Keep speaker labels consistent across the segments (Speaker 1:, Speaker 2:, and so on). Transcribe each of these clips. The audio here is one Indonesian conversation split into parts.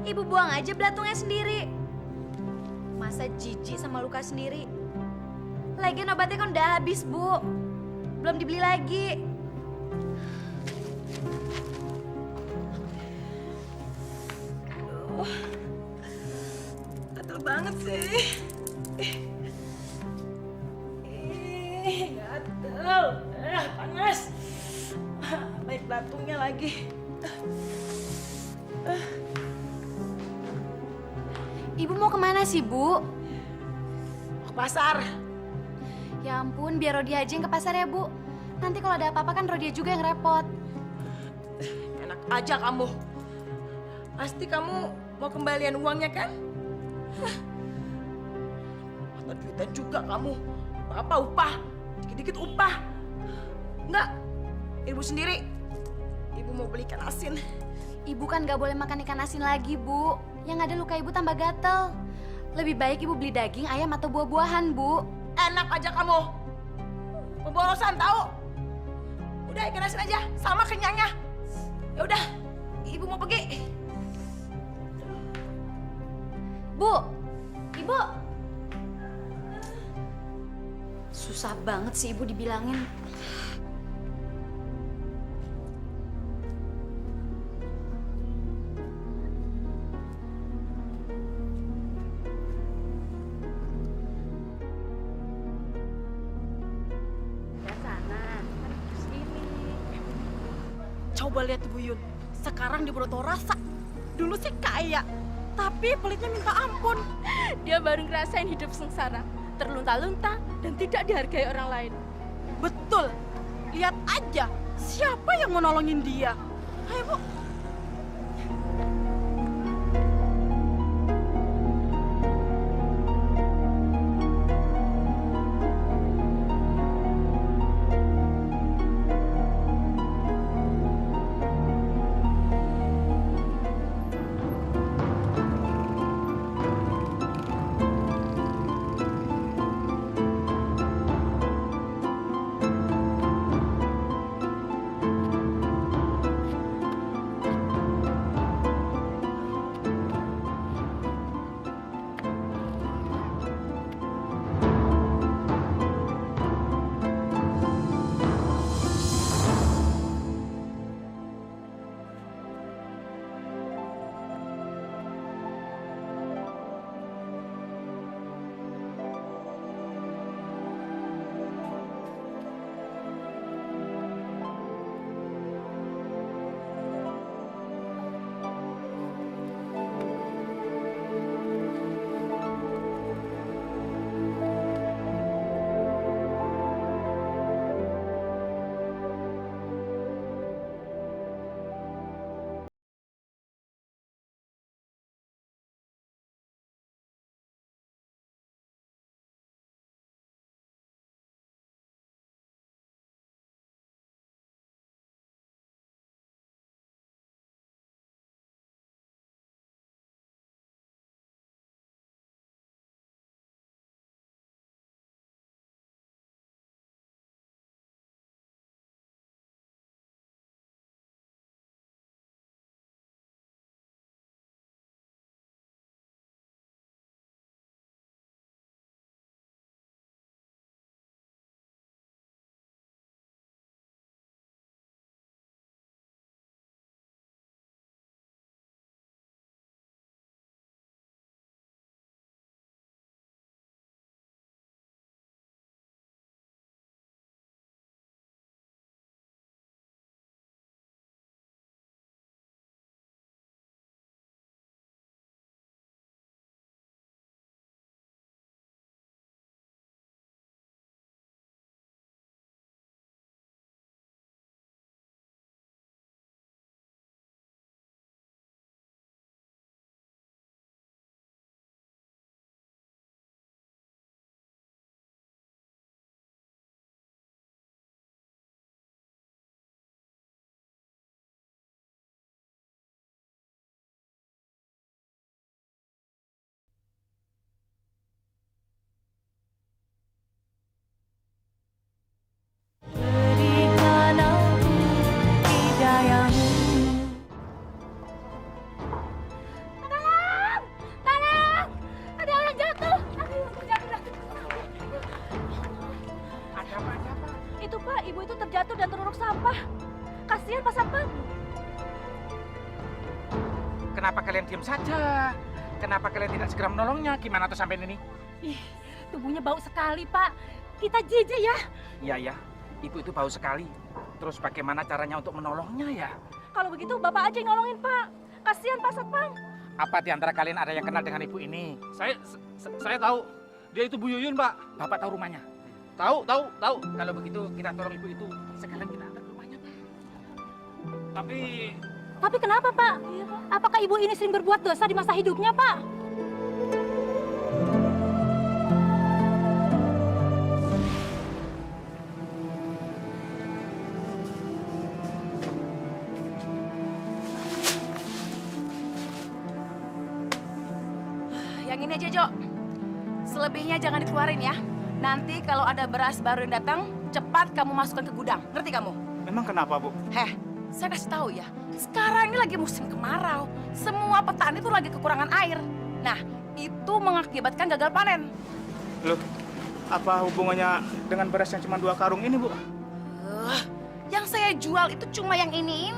Speaker 1: Ibu buang aja belatungnya sendiri. Masa jijik sama luka sendiri? Lagian obatnya kan udah habis, Bu. Belum dibeli lagi.
Speaker 2: Aduh, gatel banget sih. Gatel. Panas. Baik belatungnya lagi.
Speaker 1: Ibu mau kemana sih, Bu?
Speaker 2: Ke pasar.
Speaker 1: Ya ampun, biar Rodia aja yang ke pasar ya, Bu. Nanti kalau ada apa-apa kan Rodia juga yang repot.
Speaker 2: Enak aja kamu. Pasti kamu mau kembalian uangnya kan? Mata duitan juga kamu. Apa upah? Dikit-dikit upah. Enggak. Ibu sendiri. Ibu mau beli ikan asin.
Speaker 1: Ibu kan gak boleh makan ikan asin lagi, Bu. Yang ada luka ibu tambah gatel. Lebih baik ibu beli daging, ayam, atau buah-buahan, Bu.
Speaker 2: Enak aja kamu. Pemborosan tahu? Udah ikan asin aja, sama kenyangnya. Ya udah, ibu mau pergi.
Speaker 1: Bu, Ibu. Susah banget sih ibu dibilangin.
Speaker 2: Coba lihat Ibu Yun, sekarang di Broto rasa. Dulu sih kaya, tapi pelitnya minta ampun.
Speaker 3: Dia baru ngerasain hidup sengsara, terlunta-lunta dan tidak dihargai orang lain.
Speaker 2: Betul, lihat aja siapa yang mau nolongin dia. Ayo Bu.
Speaker 4: kenapa kalian diam saja? Kenapa kalian tidak segera menolongnya? Gimana tuh sampai ini?
Speaker 3: Ih, tubuhnya bau sekali, Pak. Kita jijik ya.
Speaker 4: Iya ya, ibu itu bau sekali. Terus bagaimana caranya untuk menolongnya ya?
Speaker 3: Kalau begitu Bapak aja yang nolongin, Pak. Kasihan Pak Sapang.
Speaker 4: Apa di antara kalian ada yang kenal dengan ibu ini?
Speaker 5: Saya tahu. Dia itu Bu Yuyun, Pak.
Speaker 4: Bapak tahu rumahnya?
Speaker 5: Tahu.
Speaker 4: Kalau begitu kita tolong ibu itu. Sekalian kita antar ke rumahnya.
Speaker 5: Tapi
Speaker 3: Tapi kenapa, Pak? Apakah ibu ini sering berbuat dosa di masa hidupnya, Pak?
Speaker 2: Yang ini aja, Jo. Selebihnya jangan dikeluarin ya. Nanti kalau ada beras baru yang datang, cepat kamu masukkan ke gudang. Ngerti kamu?
Speaker 5: memang kenapa, Bu?
Speaker 2: Heh, saya kasih tahu ya. Sekarang ini lagi musim kemarau. Semua petani tuh lagi kekurangan air. Nah, itu mengakibatkan gagal panen.
Speaker 5: Loh, apa hubungannya dengan beras yang cuma 2 karung ini, Bu?
Speaker 2: Yang saya jual itu cuma yang ini.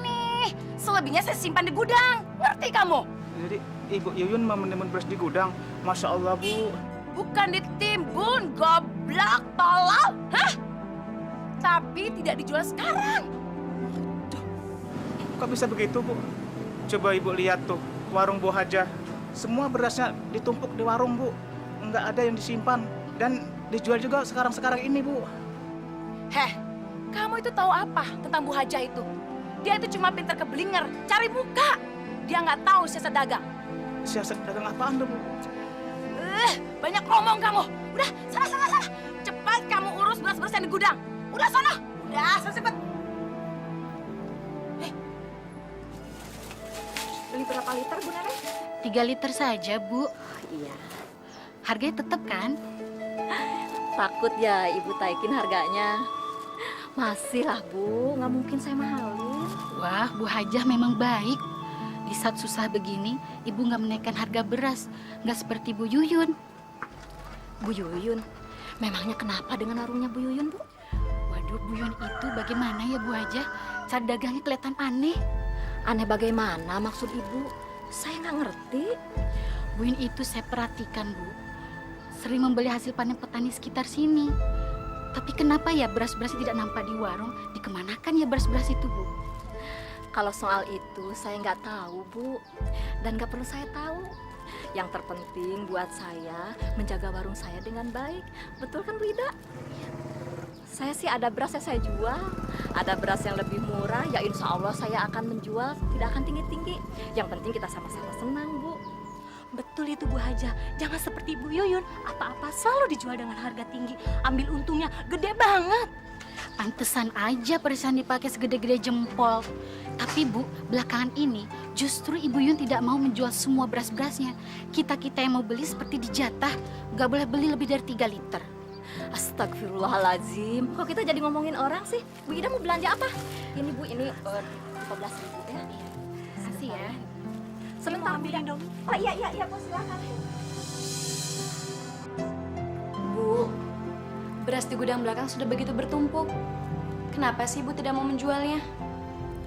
Speaker 2: Selebihnya saya simpan di gudang. Ngerti kamu?
Speaker 5: Jadi Ibu Yuyun mau menimbun beras di gudang. Masya Allah, Bu.
Speaker 2: Bukan ditimbun, goblok, tolol. Hah? Tapi tidak dijual sekarang.
Speaker 5: Kok bisa begitu, Bu? Coba Ibu lihat tuh, warung Bu Haja. Semua berasnya ditumpuk di warung, Bu. Nggak ada yang disimpan. Dan dijual juga sekarang-sekarang ini, Bu.
Speaker 2: Heh, kamu itu tahu apa tentang Bu Haja itu? Dia itu cuma pintar keblinger, cari muka. Dia nggak tahu siasat dagang.
Speaker 5: Siasat dagang apaan tuh, Bu?
Speaker 2: Banyak ngomong kamu. Udah, sana. Cepat kamu urus beras-beras yang di gudang. Udah, sana. Udah, cepet.
Speaker 1: Beli berapa liter, Bu Nenek?
Speaker 6: 3 liter saja, Bu.
Speaker 7: Iya,
Speaker 6: Harganya tetap kan?
Speaker 7: takut ya Ibu taikin harganya. Masih lah Bu, nggak mungkin saya mahalin.
Speaker 6: Wah, Bu Hajah memang baik. Di saat susah begini, Ibu nggak menaikkan harga beras. Nggak seperti Bu Yuyun.
Speaker 7: Bu Yuyun, memangnya kenapa dengan warungnya Bu Yuyun, Bu?
Speaker 6: Waduh, Bu Yuyun itu bagaimana ya Bu Hajah? Cara dagangnya kelihatan aneh.
Speaker 7: Aneh bagaimana maksud Ibu? Saya nggak ngerti.
Speaker 6: Bu Yuyun itu saya perhatikan, Bu. Sering membeli hasil panen petani sekitar sini. Tapi kenapa ya beras-beras tidak nampak di warung? Dikemanakan ya beras-beras itu, Bu?
Speaker 7: Kalau soal itu saya nggak tahu, Bu. Dan nggak perlu saya tahu. Yang terpenting buat saya menjaga warung saya dengan baik. Betul kan Bu Ida? Saya sih ada beras yang saya jual. Ada beras yang lebih murah, ya insya Allah saya akan menjual. Tidak akan tinggi-tinggi. Yang penting kita sama-sama senang, Bu.
Speaker 3: Betul itu Bu Haja. Jangan seperti Bu Yuyun. Apa-apa selalu dijual dengan harga tinggi. Ambil untungnya gede banget.
Speaker 6: Pantesan aja perisan dipakai segede-gede jempol. Tapi Bu, belakangan ini justru Ibu Yun tidak mau menjual semua beras-berasnya. Kita-kita yang mau beli seperti dijatah. Gak boleh beli lebih dari 3 liter.
Speaker 7: Astagfirullahaladzim. Kok kita jadi ngomongin orang sih? Bu Ida mau belanja apa? Ini Bu, ini 15.000 ya.
Speaker 6: Kasih ya.
Speaker 7: Sebentar Bu Ida. Oh iya Bu, silakan.
Speaker 1: Bu, beras di gudang belakang sudah begitu bertumpuk. Kenapa sih Ibu tidak mau menjualnya?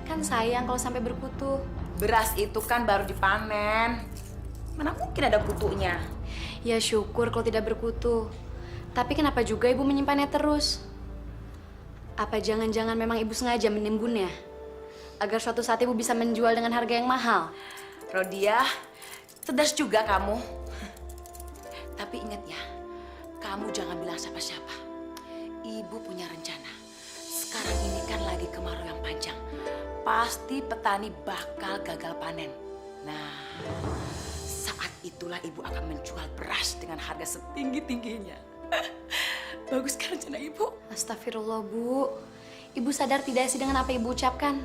Speaker 1: Kan sayang kalau sampai berkutu.
Speaker 2: Beras itu kan baru dipanen. Mana mungkin ada kutunya?
Speaker 1: Ya syukur kalau tidak berkutu. Tapi kenapa juga Ibu menyimpannya terus? Apa jangan-jangan memang Ibu sengaja menimbunnya? Agar suatu saat Ibu bisa menjual dengan harga yang mahal?
Speaker 2: Rodia, cerdas juga kamu. Tapi ingat ya, kamu jangan bilang siapa-siapa. Ibu punya rencana. Sekarang ini kan lagi kemarau yang panjang. Pasti petani bakal gagal panen. Nah, saat itulah ibu akan menjual beras dengan harga setinggi-tingginya. Bagus kan rencana ibu?
Speaker 1: Astagfirullah Bu. Ibu sadar tidak sih dengan apa Ibu ucapkan?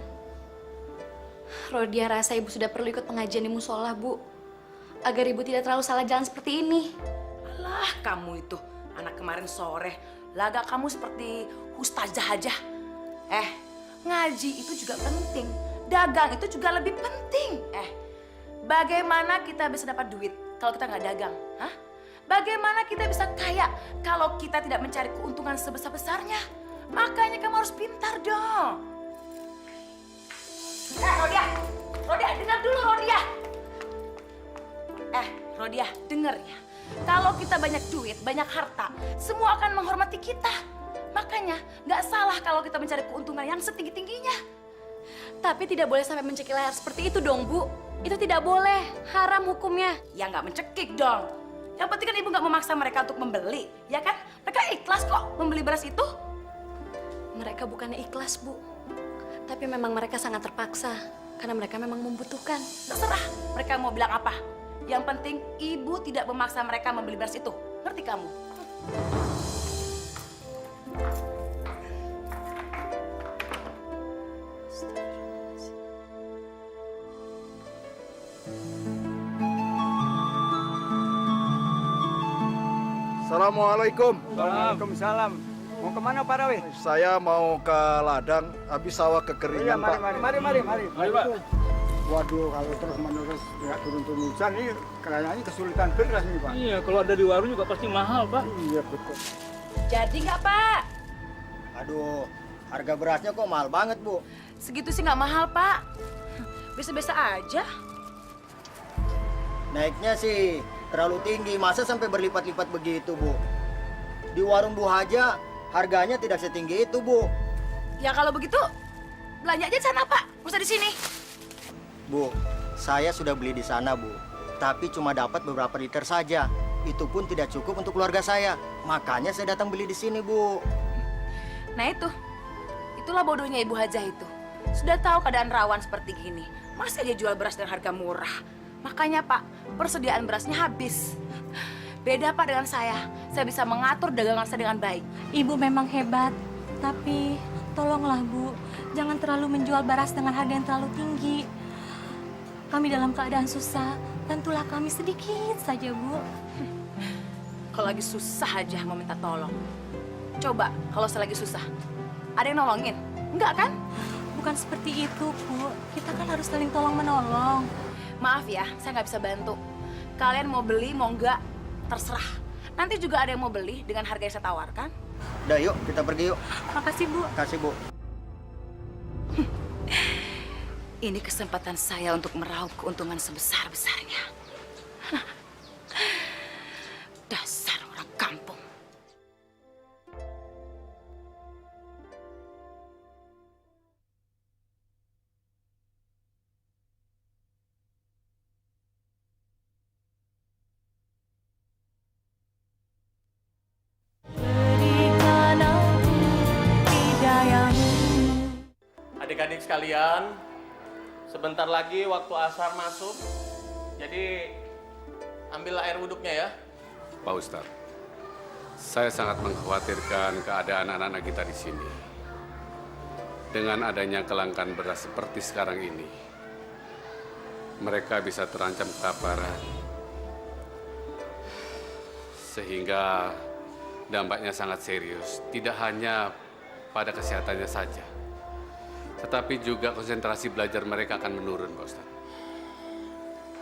Speaker 1: Rodia rasa Ibu sudah perlu ikut pengajian di musola Bu. Agar Ibu tidak terlalu salah jalan seperti ini.
Speaker 2: Alah, kamu itu anak kemarin sore lagak kamu seperti ustazah aja. Ngaji itu juga penting. Dagang itu juga lebih penting. Bagaimana kita bisa dapat duit kalau kita nggak dagang? Hah? Bagaimana kita bisa kaya kalau kita tidak mencari keuntungan sebesar-besarnya? Makanya kamu harus pintar dong. Rodia, dengar dulu Rodia. Rodia, denger ya. Kalau kita banyak duit, banyak harta, semua akan menghormati kita. Makanya nggak salah kalau kita mencari keuntungan yang setinggi-tingginya.
Speaker 1: Tapi tidak boleh sampai mencekik leher seperti itu dong, Bu. Itu tidak boleh, haram hukumnya.
Speaker 2: Ya nggak mencekik dong. Yang penting kan ibu nggak memaksa mereka untuk membeli, ya kan? Mereka ikhlas kok membeli beras itu.
Speaker 1: Mereka bukannya ikhlas, Bu. Tapi memang mereka sangat terpaksa. Karena mereka memang membutuhkan.
Speaker 2: Terserah mereka mau bilang apa. Yang penting ibu tidak memaksa mereka membeli beras itu. Ngerti kamu?
Speaker 8: Assalamualaikum.
Speaker 4: Waalaikumsalam. Mau kemana Pak Rawi?
Speaker 8: Saya mau ke ladang, habis sawah kekeringan, Pak.
Speaker 4: Mari, Pak.
Speaker 9: Waduh, kalau terus-menerus nggak turun-turun hujan, ini kayaknya kesulitan beras nih, Pak.
Speaker 10: Iya, kalau ada di warung juga pasti mahal, Pak.
Speaker 9: Iya, betul.
Speaker 2: Jadi nggak Pak?
Speaker 11: Aduh, harga berasnya kok mahal banget, Bu.
Speaker 2: Segitu sih nggak mahal Pak. Biasa-biasa aja.
Speaker 11: Naiknya sih terlalu tinggi, masa sampai berlipat-lipat begitu, Bu? Di warung Bu Haja, harganya tidak setinggi itu, Bu.
Speaker 2: Ya kalau begitu, belanja aja di sana Pak. Nggak usah di sini.
Speaker 11: Bu, saya sudah beli di sana, Bu. Tapi cuma dapat beberapa liter saja. Itu pun tidak cukup untuk keluarga saya. Makanya saya datang beli di sini, Bu.
Speaker 2: Nah itulah bodohnya Ibu Hajah itu. Sudah tahu keadaan rawan seperti gini, masih aja jual beras dengan harga murah. Makanya Pak, persediaan berasnya habis. Beda Pak dengan saya bisa mengatur dagangan saya dengan baik.
Speaker 3: Ibu memang hebat, tapi tolonglah Bu, jangan terlalu menjual beras dengan harga yang terlalu tinggi. Kami dalam keadaan susah, bantulah kami sedikit saja, Bu.
Speaker 2: Kalau lagi susah aja mau minta tolong. Coba kalau saya lagi susah, ada yang nolongin? Enggak kan?
Speaker 3: Bukan seperti itu, Bu. Kita kan harus saling tolong-menolong.
Speaker 2: Maaf ya, saya nggak bisa bantu. Kalian mau beli, mau enggak, terserah. Nanti juga ada yang mau beli dengan harga yang saya tawarkan.
Speaker 11: Udah, yuk kita pergi yuk.
Speaker 3: Makasih, Bu.
Speaker 11: Kasih, Bu.
Speaker 2: Ini kesempatan saya untuk meraup keuntungan sebesar-besarnya. Dasar orang kampung.
Speaker 10: Adik-adik sekalian, sebentar lagi waktu asar masuk. Jadi ambil air wuduknya ya.
Speaker 12: Pak Ustadz, saya sangat mengkhawatirkan keadaan anak-anak kita di sini. Dengan adanya kelangkaan beras seperti sekarang ini, mereka bisa terancam kelaparan. Sehingga dampaknya sangat serius, tidak hanya pada kesehatannya saja, tetapi juga konsentrasi belajar mereka akan menurun, Pak Ustadz.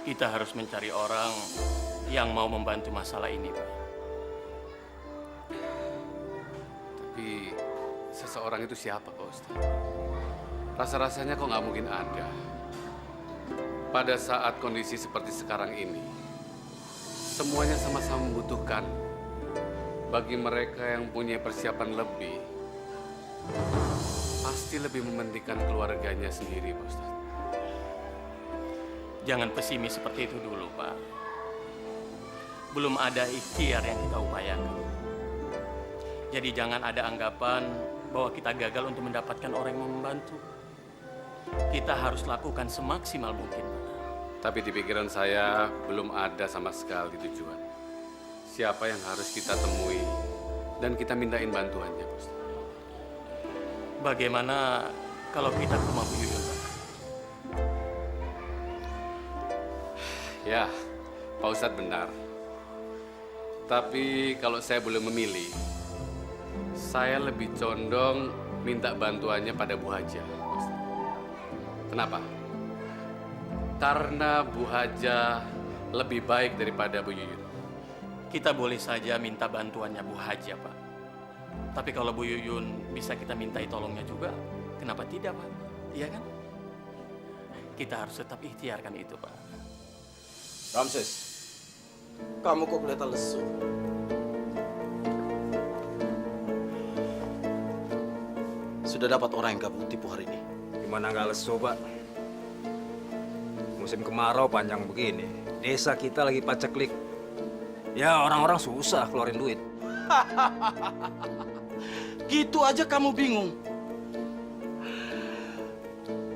Speaker 10: Kita harus mencari orang yang mau membantu masalah ini, Pak.
Speaker 12: Tapi seseorang itu siapa, Pak Ustadz? Rasa-rasanya kok nggak mungkin ada. Pada saat kondisi seperti sekarang ini, semuanya sama-sama membutuhkan. Bagi mereka yang punya persiapan lebih, pasti lebih mementingkan keluarganya sendiri, Pak Ustadz.
Speaker 10: Jangan pesimis seperti itu dulu, Pak. Belum ada ikhtiar yang kita upayakan. Jadi jangan ada anggapan bahwa kita gagal untuk mendapatkan orang yang mau membantu. Kita harus lakukan semaksimal mungkin, Pak.
Speaker 12: Tapi di pikiran saya belum ada sama sekali tujuan. Siapa yang harus kita temui dan kita mintain bantuannya, Pak Ustadz.
Speaker 10: Bagaimana kalau kita ke rumah Bu Yuyun, Pak?
Speaker 12: Ya, Pak Ustadz benar. Tapi kalau saya boleh memilih, saya lebih condong minta bantuannya pada Bu Haja, Pak Ustadz. Kenapa? Karena Bu Haja lebih baik daripada Bu Yuyun.
Speaker 10: Kita boleh saja minta bantuannya Bu Haja, Pak. Tapi kalau Bu Yuyun bisa kita mintai tolongnya juga, kenapa tidak, Pak? Iya kan? Kita harus tetap ikhtiarkan itu, Pak.
Speaker 13: Ramses, Kamu kok kelihatan lesu? Sudah dapat orang yang kamu tipu hari ini?
Speaker 14: Gimana nggak lesu, Pak? Musim kemarau panjang begini. Desa kita lagi paceklik. Ya, orang-orang susah keluarin duit.
Speaker 13: Gitu aja kamu bingung.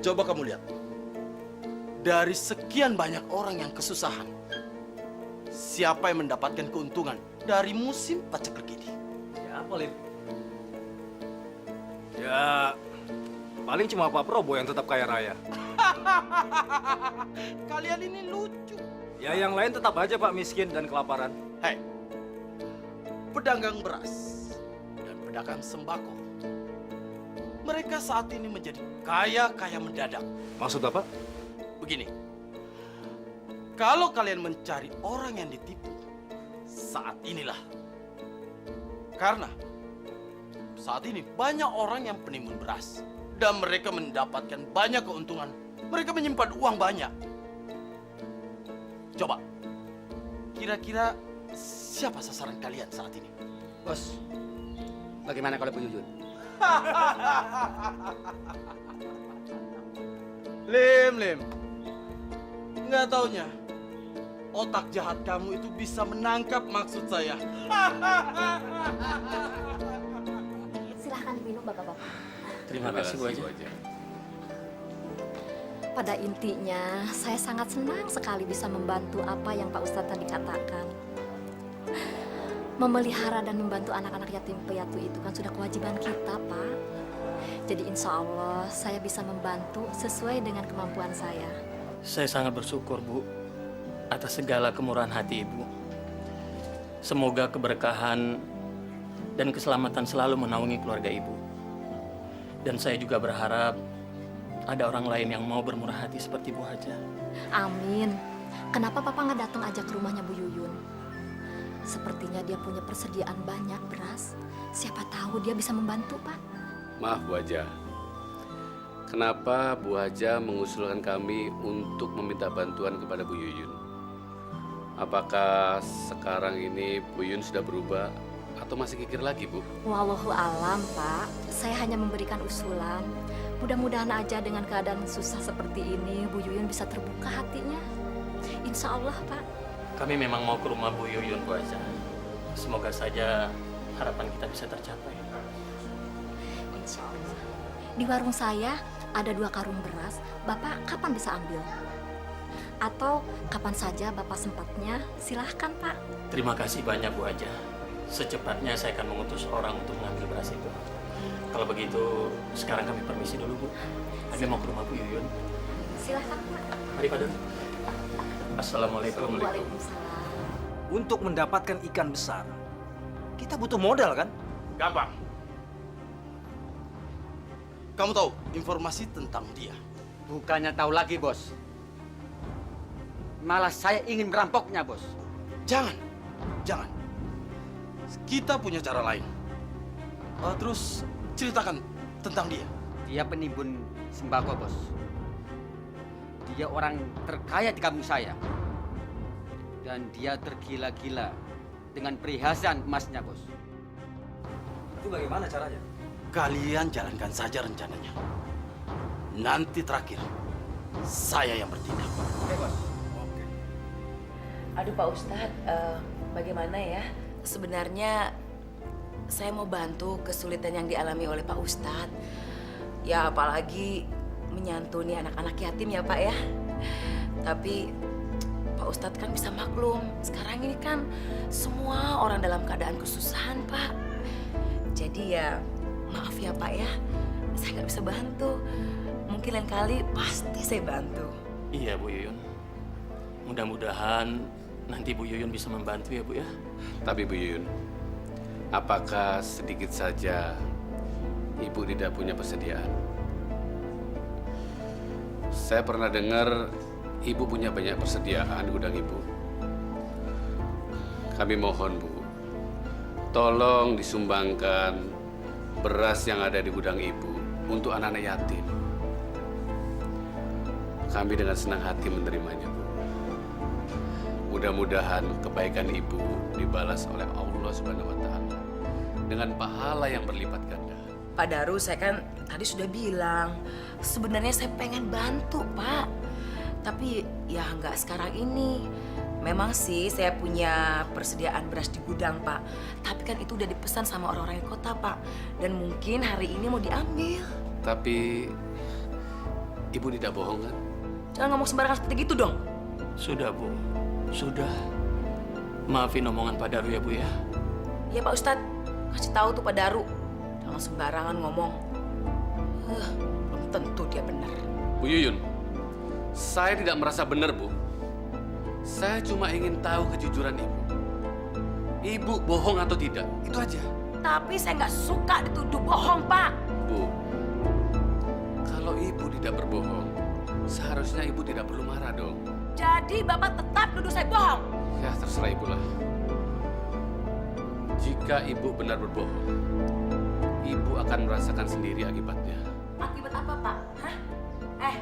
Speaker 13: Coba kamu lihat. Dari sekian banyak orang yang kesusahan, siapa yang mendapatkan keuntungan dari musim paceklik ini?
Speaker 14: Ya, paling. Ya, paling cuma Pak Prabowo yang tetap kaya raya.
Speaker 13: Kalian ini lucu.
Speaker 14: Ya, yang lain tetap aja Pak miskin dan kelaparan.
Speaker 13: Hei, pedagang beras dan pedagang sembako, mereka saat ini menjadi kaya-kaya mendadak.
Speaker 14: Maksud Bapak?
Speaker 13: Begini, kalau kalian mencari orang yang ditipu, saat inilah. Karena saat ini banyak orang yang penimbun beras dan mereka mendapatkan banyak keuntungan. Mereka menyimpan uang banyak. Coba, kira-kira siapa sasaran kalian saat ini?
Speaker 15: Bos, bagaimana kalau Bu Yuyun?
Speaker 13: Lim. Nggak taunya, otak jahat kamu itu bisa menangkap maksud saya.
Speaker 7: Silahkan diminum bapak-bapak.
Speaker 10: Terima kasih Bu Haja.
Speaker 7: Pada intinya, saya sangat senang sekali bisa membantu apa yang Pak Ustadz tadi katakan. Memelihara dan membantu anak-anak yatim piatu itu kan sudah kewajiban kita, Pak. Jadi insya Allah saya bisa membantu sesuai dengan kemampuan saya.
Speaker 10: Saya sangat bersyukur, Bu, atas segala kemurahan hati Ibu. Semoga keberkahan dan keselamatan selalu menaungi keluarga Ibu. Dan saya juga berharap ada orang lain yang mau bermurah hati seperti Bu Haja.
Speaker 7: Amin. Kenapa Papa nggak datang aja ke rumahnya Bu Yuyun? Sepertinya dia punya persediaan banyak beras. Siapa tahu dia bisa membantu, Pak.
Speaker 12: Maaf Bu Haja. Kenapa Bu Haja mengusulkan kami untuk meminta bantuan kepada Bu Yuyun? Apakah sekarang ini Bu Yuyun sudah berubah atau masih kikir lagi, Bu?
Speaker 7: Wallahu alam, Pak. Saya hanya memberikan usulan. Mudah-mudahan aja dengan keadaan susah seperti ini, Bu Yuyun bisa terbuka hatinya. Insya Allah, Pak.
Speaker 10: Kami memang mau ke rumah Bu Yuyun, Bu Haja. Semoga saja harapan kita bisa tercapai.
Speaker 7: Insya Allah. Di warung saya ada 2 karung beras. Bapak kapan bisa ambil? Atau kapan saja Bapak sempatnya, silahkan, Pak.
Speaker 10: Terima kasih banyak Bu Haja. Secepatnya saya akan mengutus orang untuk mengambil beras itu. Kalau begitu, sekarang kami permisi dulu, Bu. Kami mau ke rumah Bu Yuyun.
Speaker 7: Silahkan, Pak.
Speaker 10: Mari, Pak Don. Assalamualaikum.
Speaker 7: Waalaikumsalam.
Speaker 14: Untuk mendapatkan ikan besar, kita butuh modal kan?
Speaker 13: Gampang. Kamu tahu informasi tentang dia?
Speaker 15: Bukannya tahu lagi, Bos. Malah saya ingin merampoknya, Bos.
Speaker 13: Jangan. Kita punya cara lain. Terus ceritakan tentang dia.
Speaker 15: Dia penimbun sembako, Bos. Dia orang terkaya di kampung saya. Dan dia tergila-gila dengan perhiasan emasnya, Bos.
Speaker 14: Itu bagaimana caranya?
Speaker 13: Kalian jalankan saja rencananya. Nanti terakhir, saya yang bertindak.
Speaker 2: Oke, Bos. Aduh Pak Ustadz, bagaimana ya? Sebenarnya saya mau bantu kesulitan yang dialami oleh Pak Ustadz. Ya apalagi menyantuni anak-anak yatim ya Pak ya. Tapi Pak Ustadz kan bisa maklum, sekarang ini kan semua orang dalam keadaan kesusahan Pak. Jadi ya maaf ya Pak ya, saya nggak bisa bantu. Mungkin lain kali pasti saya bantu.
Speaker 10: Iya Bu Yuyun. Mudah-mudahan nanti Bu Yuyun bisa membantu ya Bu ya.
Speaker 12: Tapi Bu Yuyun, apakah sedikit saja Ibu tidak punya persediaan? Saya pernah dengar Ibu punya banyak persediaan di gudang Ibu. Kami mohon Bu, tolong disumbangkan beras yang ada di gudang Ibu untuk anak-anak yatim. Kami dengan senang hati menerimanya, Bu. mudah-mudahan kebaikan ibu dibalas oleh Allah Subhanahu wa taala dengan pahala yang berlipat ganda.
Speaker 2: Pak Daru, saya kan tadi sudah bilang, sebenarnya saya pengen bantu, Pak. Tapi ya nggak sekarang ini. Memang sih saya punya persediaan beras di gudang, Pak. Tapi kan itu udah dipesan sama orang-orang di kota, Pak. Dan mungkin hari ini mau diambil.
Speaker 12: Tapi ibu tidak bohong kan?
Speaker 2: Jangan ngomong sembarangan seperti gitu dong.
Speaker 10: Sudah, Bu. Sudah. Maafin omongan Pak Daru ya, Bu ya.
Speaker 2: Ya Pak Ustadz, kasih tahu tuh Pak Daru. Jangan sembarangan ngomong. Belum tentu dia benar.
Speaker 12: Bu Yuyun, saya tidak merasa benar, Bu. Saya cuma ingin tahu kejujuran ibu. Ibu bohong atau tidak, itu aja.
Speaker 2: Tapi saya nggak suka dituduh bohong, Pak.
Speaker 12: Bu, kalau ibu tidak berbohong, seharusnya ibu tidak perlu marah dong.
Speaker 2: Jadi Bapak tetap nuduh saya bohong?
Speaker 12: Ya, terserah ibu lah. Jika ibu benar berbohong, ibu akan merasakan sendiri akibatnya.
Speaker 2: Akibat apa, Pak? Hah?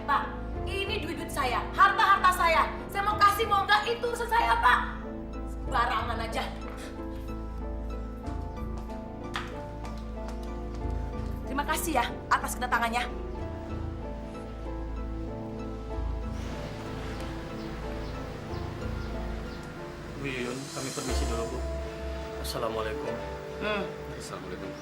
Speaker 2: Pak, ini duit-duit saya, harta-harta saya. Saya mau kasih, mau enggak, itu urusan saya, Pak. Barangan aja. Terima kasih ya atas kedatangannya.
Speaker 10: Bu Yuyun, kami permisi dulu, Bu. Assalamualaikum.
Speaker 12: Assalamualaikum.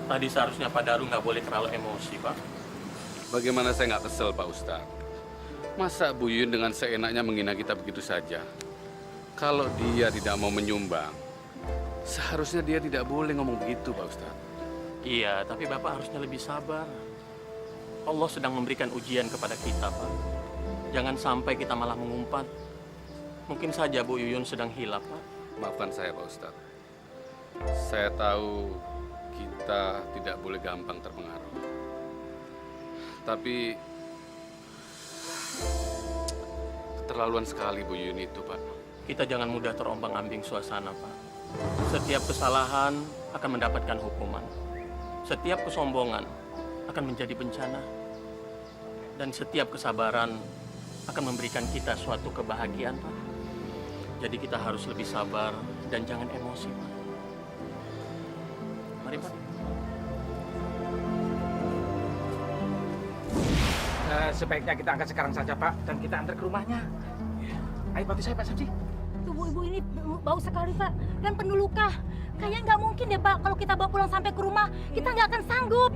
Speaker 10: Tadi seharusnya Pak Daru nggak boleh terlalu emosi, Pak.
Speaker 12: Bagaimana saya nggak kesel, Pak Ustadz? Masa Bu Yuyun dengan seenaknya menghina kita begitu saja? Kalau dia tidak mau menyumbang, seharusnya dia tidak boleh ngomong begitu, Pak Ustadz.
Speaker 10: Iya, tapi Bapak harusnya lebih sabar. Allah sedang memberikan ujian kepada kita, Pak. Jangan sampai kita malah mengumpat. Mungkin saja Bu Yuyun sedang hilap, Pak.
Speaker 12: Maafkan saya, Pak Ustadz. Saya tahu kita tidak boleh gampang terpengaruh. Tapi keterlaluan sekali Bu Yuyun itu, Pak.
Speaker 10: Kita jangan mudah terombang-ambing suasana, Pak. Setiap kesalahan akan mendapatkan hukuman. Setiap kesombongan akan menjadi bencana. Dan setiap kesabaran akan memberikan kita suatu kebahagiaan, Pak. Jadi kita harus lebih sabar dan jangan emosi, Pak. Mari, Pak.
Speaker 4: Sebaiknya kita angkat sekarang saja, Pak, dan kita antar ke rumahnya. Ayo bantu saya, Pak Samsi.
Speaker 3: Tubuh ibu ini bau sekali, Pak, dan penuh luka. Kayaknya nggak mungkin deh, Pak, kalau kita bawa pulang sampai ke rumah, kita nggak akan sanggup.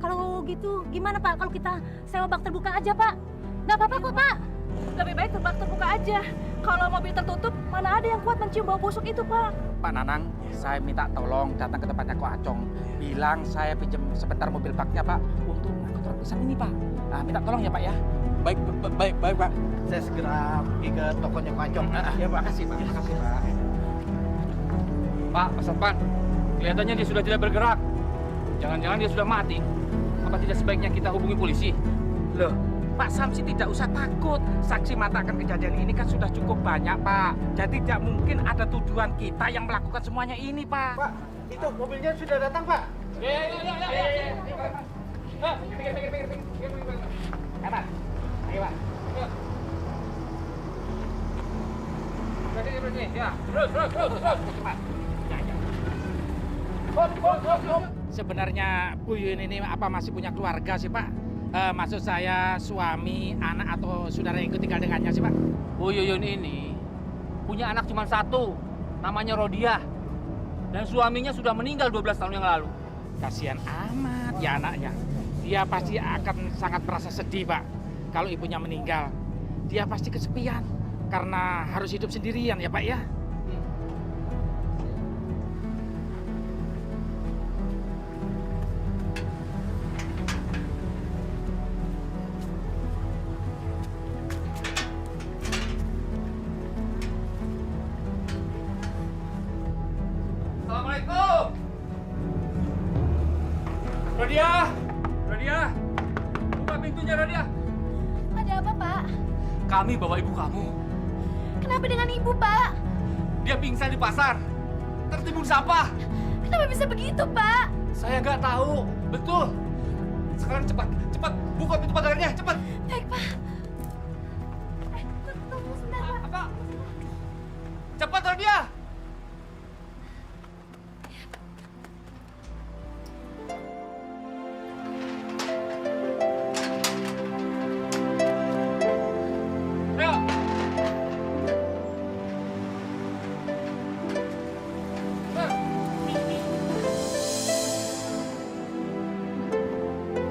Speaker 3: Kalau gitu, gimana, Pak, kalau kita sewa bak terbuka aja, Pak? Nggak apa-apa kok, Pak.
Speaker 16: Lebih baik bak terbuka aja. Kalau mobil tertutup, mana ada yang kuat mencium bau busuk itu, Pak?
Speaker 4: Pak Nanang, saya minta tolong datang ke tempatnya Ko Acong. Bilang saya pinjam sebentar mobil baknya, Pak, untuk ngangkut truk pisang ini, Pak. Nah, minta tolong ya, Pak ya. Baik, Pak.
Speaker 5: Saya segera pergi ke tokonya Ko Acong.
Speaker 4: Ya, Pak, makasih, Pak. Makasih, Pak.
Speaker 14: Pak, Pak Satpan, kelihatannya dia sudah tidak bergerak. Jangan-jangan dia sudah mati. Apa tidak sebaiknya kita hubungi polisi?
Speaker 4: Loh, Pak Samsi tidak usah takut. Saksi mata akan kejadian ini kan sudah cukup banyak, Pak. Jadi tidak mungkin ada tuduhan kita yang melakukan semuanya ini, Pak.
Speaker 5: Pak, itu mobilnya sudah datang, Pak.
Speaker 4: Kanan. Ayo, Pak. Berhenti. Ya, terus. Cepat. Sebenarnya Bu Yuyun ini apa masih punya keluarga sih, Pak? Maksud saya suami, anak atau saudara yang ikut tinggal dengannya sih, Pak?
Speaker 14: Bu Yuyun ini punya anak cuma satu, namanya Rodiah. Dan suaminya sudah meninggal 12 tahun yang lalu.
Speaker 4: Kasihan amat ya anaknya. Dia pasti akan sangat merasa sedih, Pak. Kalau ibunya meninggal, dia pasti kesepian karena harus hidup sendirian ya, Pak ya.
Speaker 14: Rodia! Rodia! Buka pintunya, Rodia!
Speaker 1: Ada apa, Pak?
Speaker 14: Kami bawa ibu kamu.
Speaker 1: Kenapa dengan ibu, Pak?
Speaker 14: Dia pingsan di pasar. Tertimbun sampah.
Speaker 1: Kenapa bisa begitu, Pak?
Speaker 14: Saya nggak tahu. Betul. Sekarang cepat, cepat. Buka pintu pagarnya, cepat.
Speaker 1: Baik, Pak. Tunggu sebentar, Pak.
Speaker 14: Apa? Cepat, Rodia!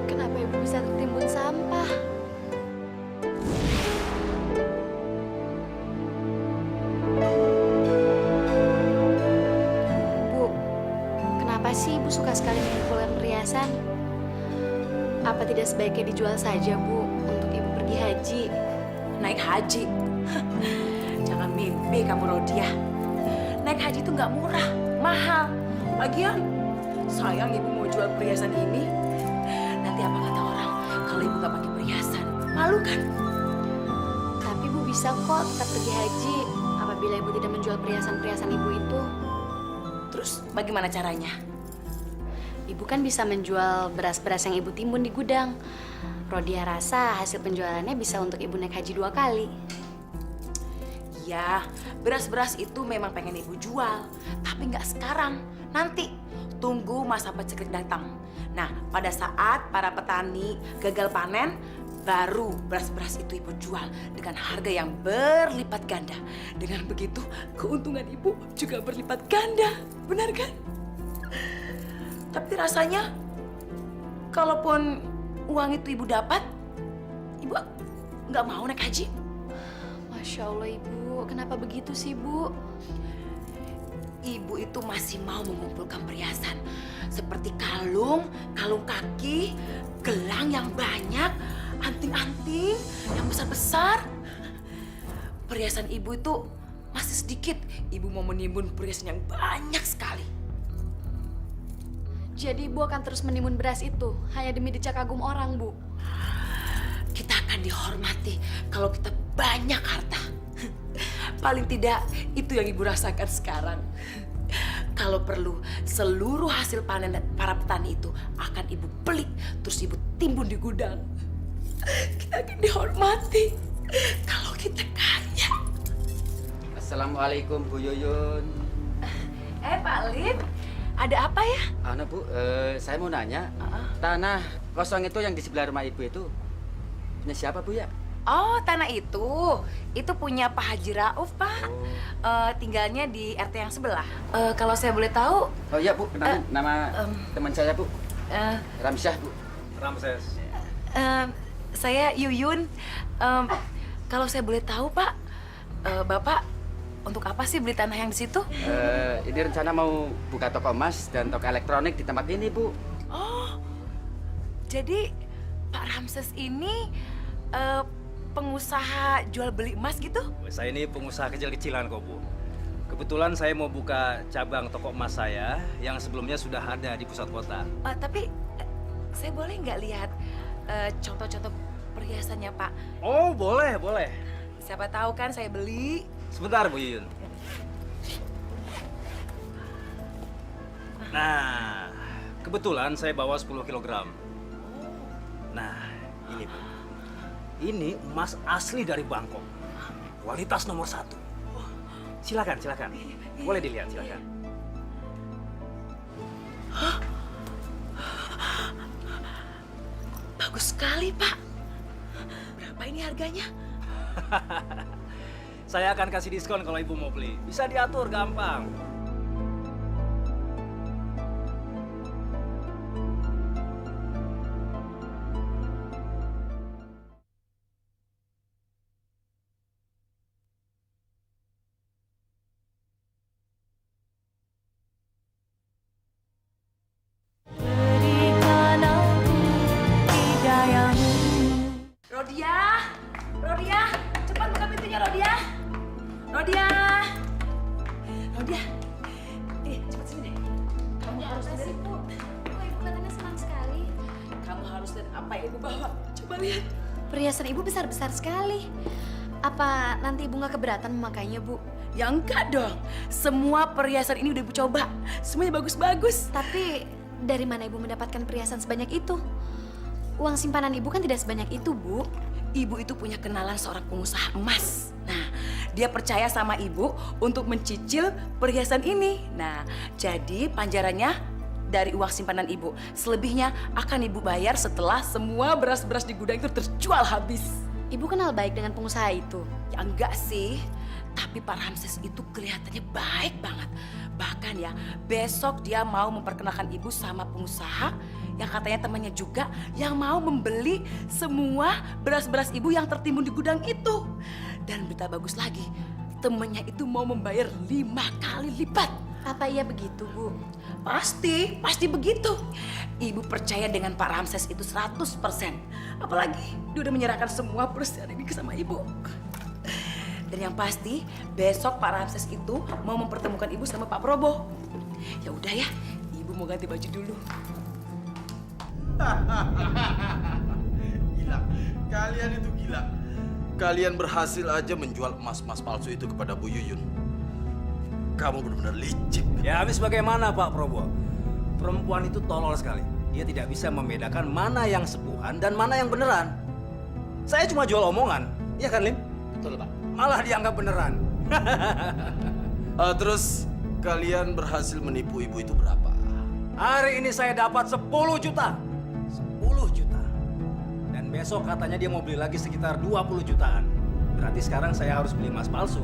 Speaker 1: Kenapa ibu bisa tertimbun sampah? Bu, kenapa sih ibu suka sekali mengumpulkan perhiasan? Apa tidak sebaiknya dijual saja, Bu, untuk ibu pergi haji?
Speaker 2: Naik haji? Jangan mimpi kamu, Rodia. Naik haji itu nggak murah, mahal. Lagian, sayang ibu mau jual perhiasan ini. Nanti apa kata orang kalau ibu nggak pakai perhiasan? Malu kan?
Speaker 1: Tapi ibu bisa kok tetap pergi haji apabila ibu tidak menjual perhiasan-perhiasan ibu itu.
Speaker 2: Terus bagaimana caranya?
Speaker 1: Ibu kan bisa menjual beras-beras yang ibu timbun di gudang. Rodia rasa hasil penjualannya bisa untuk ibu naik haji 2 kali.
Speaker 2: Ya, beras-beras itu memang pengen ibu jual. Tapi nggak sekarang, nanti. Tunggu masa paceklik datang. Nah, pada saat para petani gagal panen, baru beras-beras itu ibu jual dengan harga yang berlipat ganda. Dengan begitu, keuntungan ibu juga berlipat ganda. Benar kan? Tapi rasanya, kalaupun uang itu ibu dapat, ibu nggak mau naik haji.
Speaker 1: Masya Allah, Ibu. Kenapa begitu sih, Bu?
Speaker 2: Ibu itu masih mau mengumpulkan perhiasan seperti kalung, kalung kaki, gelang yang banyak, anting-anting yang besar-besar. Perhiasan ibu itu masih sedikit. Ibu mau menimbun perhiasan yang banyak sekali.
Speaker 1: Jadi Ibu akan terus menimbun beras itu hanya demi dicak kagum orang, Bu?
Speaker 2: Kita akan dihormati kalau kita banyak harta. Paling tidak itu yang ibu rasakan sekarang. Kalau perlu, seluruh hasil panen para petani itu akan ibu beli, terus ibu timbun di gudang. Kita akan dihormati kalau kita kaya.
Speaker 15: Assalamualaikum Bu Yuyun.
Speaker 2: Pak Lin, ada apa ya?
Speaker 15: Bu, saya mau nanya, tanah kosong itu yang di sebelah rumah ibu itu punya siapa Bu ya?
Speaker 2: Oh, tanah itu punya Pak Haji Rauf, Pak. Tinggalnya di RT yang sebelah. Kalau saya boleh tahu?
Speaker 15: Oh iya Bu, kenalin nama teman saya Bu. Ramsyah Bu.
Speaker 17: Ramses.
Speaker 2: Saya Yuyun. Kalau saya boleh tahu, Pak, Bapak untuk apa sih beli tanah yang di situ?
Speaker 15: Ini rencana mau buka toko emas dan toko elektronik di tempat ini Bu.
Speaker 2: Oh, jadi Pak Ramses ini pengusaha jual beli emas gitu?
Speaker 17: Saya ini pengusaha kecil-kecilan kok, Bu. Kebetulan saya mau buka cabang toko emas saya yang sebelumnya sudah ada di pusat kota.
Speaker 2: Tapi saya boleh nggak lihat contoh-contoh perhiasannya, Pak?
Speaker 17: Oh, boleh, boleh.
Speaker 2: Siapa tahu kan saya beli.
Speaker 17: Sebentar, Bu Yuyun. Nah, kebetulan saya bawa 10 kilogram. Nah, ini Bu. Ini emas asli dari Bangkok. Kualitas nomor 1. Silakan, silakan. Boleh dilihat, silakan.
Speaker 2: Bagus sekali, Pak. Berapa ini harganya?
Speaker 17: Saya akan kasih diskon kalau Ibu mau beli. Bisa diatur gampang.
Speaker 2: Rodia, Rodia, cepat buka pintunya, Rodia. Rodia, Rodia, ini cepat sini deh. Kamu harus dari Bu.
Speaker 1: kelihatannya senang sekali.
Speaker 2: Kamu harus lihat apa yang Ibu bawa. Coba lihat.
Speaker 1: Perhiasan Ibu besar-besar sekali. Apa nanti Ibu nggak keberatan memakainya, Bu?
Speaker 2: Ya enggak dong. Semua perhiasan ini udah Ibu coba. Semuanya bagus-bagus.
Speaker 1: Tapi dari mana Ibu mendapatkan perhiasan sebanyak itu? Uang simpanan Ibu kan tidak sebanyak itu, Bu.
Speaker 2: Ibu itu punya kenalan seorang pengusaha emas. Nah, dia percaya sama Ibu untuk mencicil perhiasan ini. Nah, jadi panjarannya dari uang simpanan Ibu. Selebihnya akan Ibu bayar setelah semua beras-beras di gudang itu terjual habis.
Speaker 1: Ibu kenal baik dengan pengusaha itu?
Speaker 2: Ya enggak sih. Tapi Pak Ramses itu kelihatannya baik banget. Bahkan ya, besok dia mau memperkenalkan Ibu sama pengusaha yang katanya temannya juga yang mau membeli semua beras-beras Ibu yang tertimbun di gudang itu. Dan berita bagus lagi, temannya itu mau membayar 5 kali lipat.
Speaker 1: Apa iya begitu, Bu?
Speaker 2: Pasti begitu. Ibu percaya dengan Pak Ramses itu 100%. Apalagi dia udah menyerahkan semua perusahaan ini ke sama Ibu. Dan yang pasti besok Pak Ramses itu mau mempertemukan Ibu sama Pak Probo. Ya udah ya, Ibu mau ganti baju dulu.
Speaker 13: Gila, kalian itu gila. Kalian berhasil aja menjual emas-emas palsu itu kepada Bu Yuyun. Kamu benar-benar licik.
Speaker 17: Ya habis bagaimana Pak Probo? Perempuan itu tolol sekali. Dia tidak bisa membedakan mana yang sepuhan dan mana yang beneran. Saya cuma jual omongan, ya kan Lim?
Speaker 13: Betul Pak.
Speaker 17: Malah dianggap beneran.
Speaker 13: Terus kalian berhasil menipu ibu itu berapa?
Speaker 17: Hari ini saya dapat 10 juta. 10 juta. Dan besok katanya dia mau beli lagi sekitar 20 jutaan. Berarti sekarang saya harus beli emas palsu.